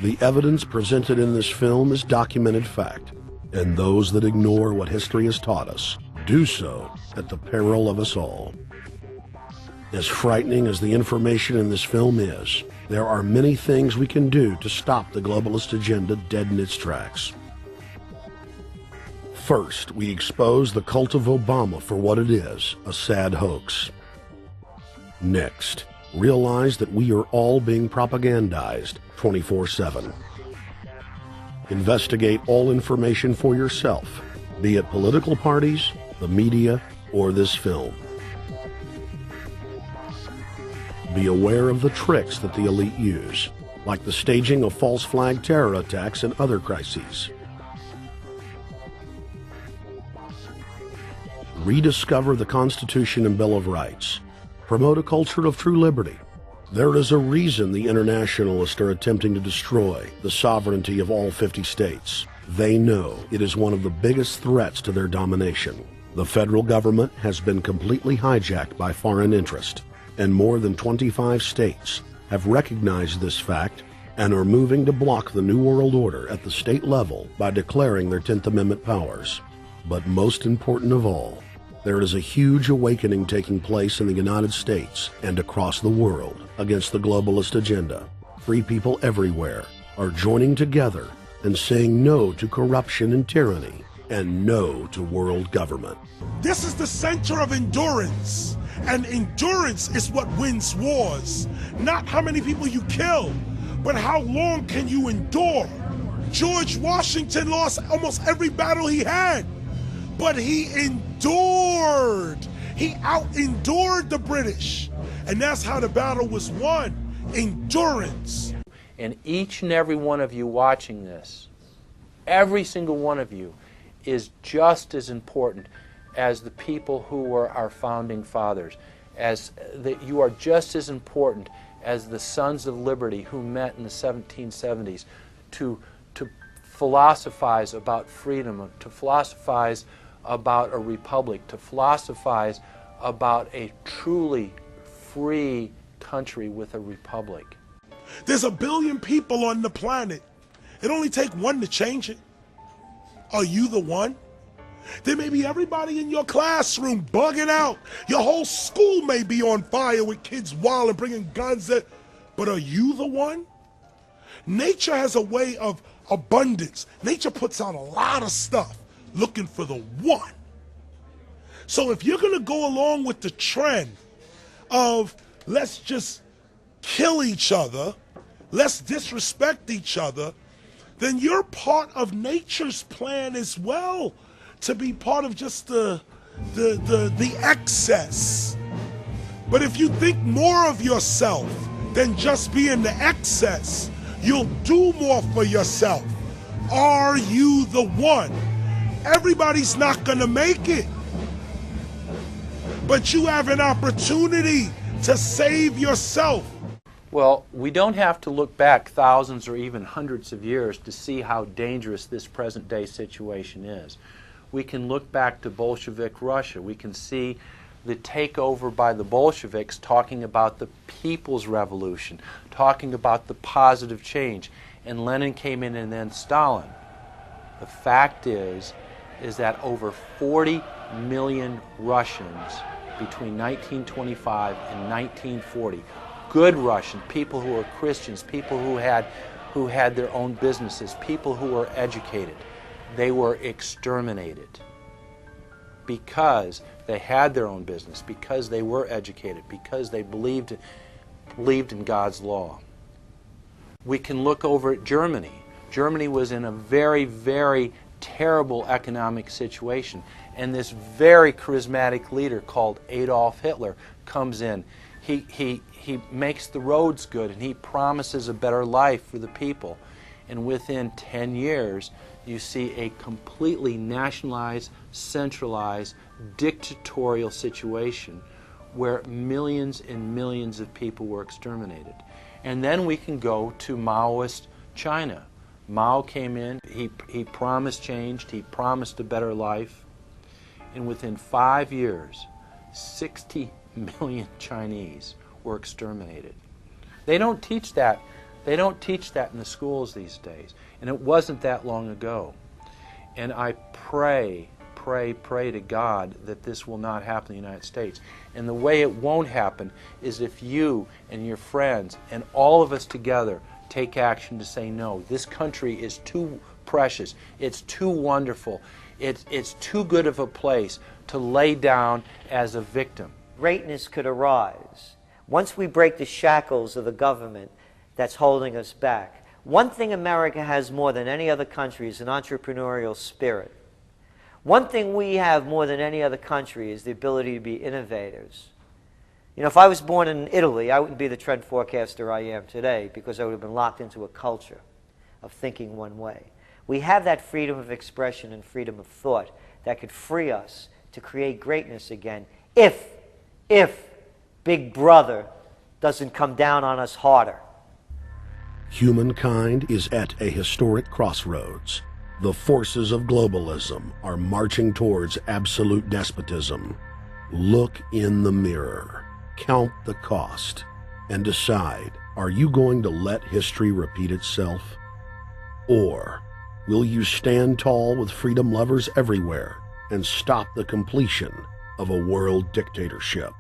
The evidence presented in this film is documented fact. And those that ignore what history has taught us do so at the peril of us all. As frightening as the information in this film is, there are many things we can do to stop the globalist agenda dead in its tracks. First, we expose the cult of Obama for what it is, a sad hoax. Next, realize that we are all being propagandized 24/7. Investigate all information for yourself, be it political parties, the media, or this film. Be aware of the tricks that the elite use, like the staging of false flag terror attacks and other crises. Rediscover the Constitution and Bill of Rights. Promote a culture of true liberty. There is a reason the internationalists are attempting to destroy the sovereignty of all 50 states. They know it is one of the biggest threats to their domination. The federal government has been completely hijacked by foreign interest, and more than 25 states have recognized this fact and are moving to block the New World Order at the state level by declaring their 10th Amendment powers. But most important of all, there is a huge awakening taking place in the United States and across the world against the globalist agenda. Free people everywhere are joining together and saying no to corruption and tyranny and no to world government. This is the center of endurance, and endurance is what wins wars. Not how many people you kill, but how long can you endure. George Washington lost almost every battle he had, but he endured. He out-endured the British. And that's how the battle was won. Endurance. And each and every one of you watching this, every single one of you, is just as important as the people who were our founding fathers. As that you are just as important as the Sons of Liberty who met in the 1770s to philosophize about freedom, to philosophize about a republic, to philosophize about a truly free country with a republic. There's 1 billion people on the planet. It only takes one to change it. Are you the one? There may be everybody in your classroom bugging out. Your whole school may be on fire with kids wilding, bringing guns at. But are you the one? Nature has a way of abundance. Nature puts out a lot of stuff looking for the one. So if you're going to go along with the trend of let's just kill each other, let's disrespect each other, then you're part of nature's plan as well, to be part of just the excess. But if you think more of yourself than just being the excess, you'll do more for yourself. Are you the one? Everybody's not gonna make it, but you have an opportunity to save yourself. Well, we don't have to look back thousands or even hundreds of years to see how dangerous this present day situation is. We can look back to Bolshevik Russia. We can see the takeover by the Bolsheviks talking about the people's revolution, talking about the positive change. And Lenin came in and then Stalin. The fact is that over 40 million Russians between 1925 and 1940, good Russian, people who were Christians, people who had their own businesses, people who were educated, they were exterminated because they had their own business, because they were educated, because they believed in God's law. We can look over at Germany. Germany was in a very, very terrible economic situation, and this very charismatic leader called Adolf Hitler comes in. He makes the roads good, and he promises a better life for the people. And within 10 years, you see a completely nationalized, centralized, dictatorial situation where millions and millions of people were exterminated. And then we can go to Maoist China. Mao came in, he promised change, he promised a better life, and within 5 years, 60 million Chinese were exterminated. They don't teach that. They don't teach that in the schools these days, and it wasn't that long ago. And I pray to God that this will not happen in the United States. And the way it won't happen is if you and your friends and all of us together take action to say no. This country is too precious. It's too wonderful. It's too good of a place to lay down as a victim. Greatness could arise once we break the shackles of the government that's holding us back. One thing America has more than any other country is an entrepreneurial spirit. One thing we have more than any other country is the ability to be innovators. You know, if I was born in Italy, I wouldn't be the trend forecaster I am today because I would have been locked into a culture of thinking one way. We have that freedom of expression and freedom of thought that could free us to create greatness again if Big Brother doesn't come down on us harder. Humankind is at a historic crossroads. The forces of globalism are marching towards absolute despotism. Look in the mirror, count the cost, and decide, are you going to let history repeat itself? Or will you stand tall with freedom lovers everywhere and stop the completion of a world dictatorship?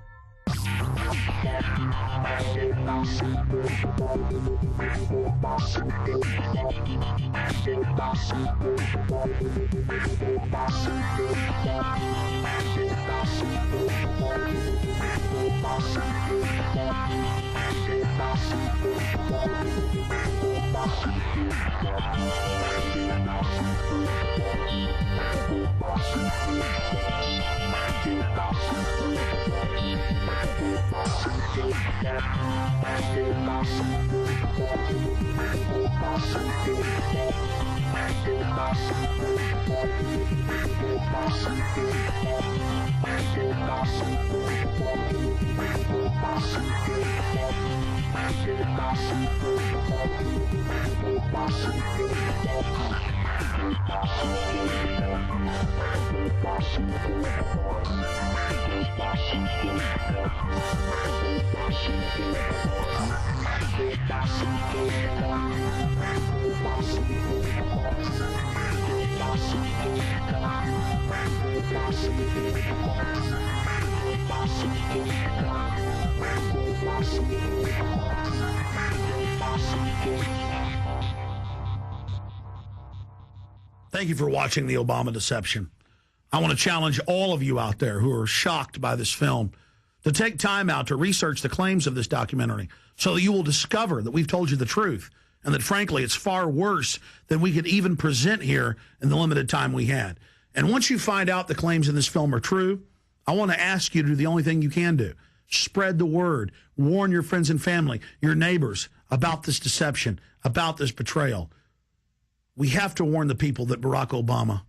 Thank you for watching The Obama Deception. I want to challenge all of you out there who are shocked by this film to take time out to research the claims of this documentary so that you will discover that we've told you the truth and that, frankly, it's far worse than we could even present here in the limited time we had. And once you find out the claims in this film are true, I want to ask you to do the only thing you can do. Spread the word. Warn your friends and family, your neighbors, about this deception, about this betrayal. We have to warn the people that Barack Obama,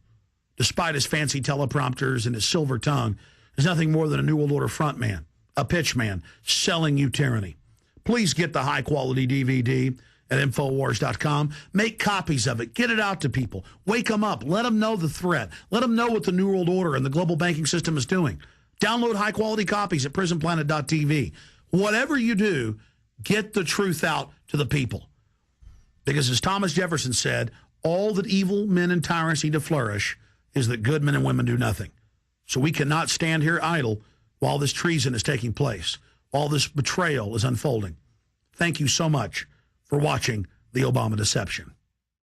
despite his fancy teleprompters and his silver tongue, is nothing more than a New World Order frontman, a pitchman, selling you tyranny. Please get the high-quality DVD at Infowars.com. Make copies of it. Get it out to people. Wake them up. Let them know the threat. Let them know what the New World Order and the global banking system is doing. Download high-quality copies at prisonplanet.tv. Whatever you do, get the truth out to the people. Because as Thomas Jefferson said, all that evil men and tyrants need to flourish is that good men and women do nothing. So we cannot stand here idle while this treason is taking place, while this betrayal is unfolding. Thank you so much for watching The Obama Deception.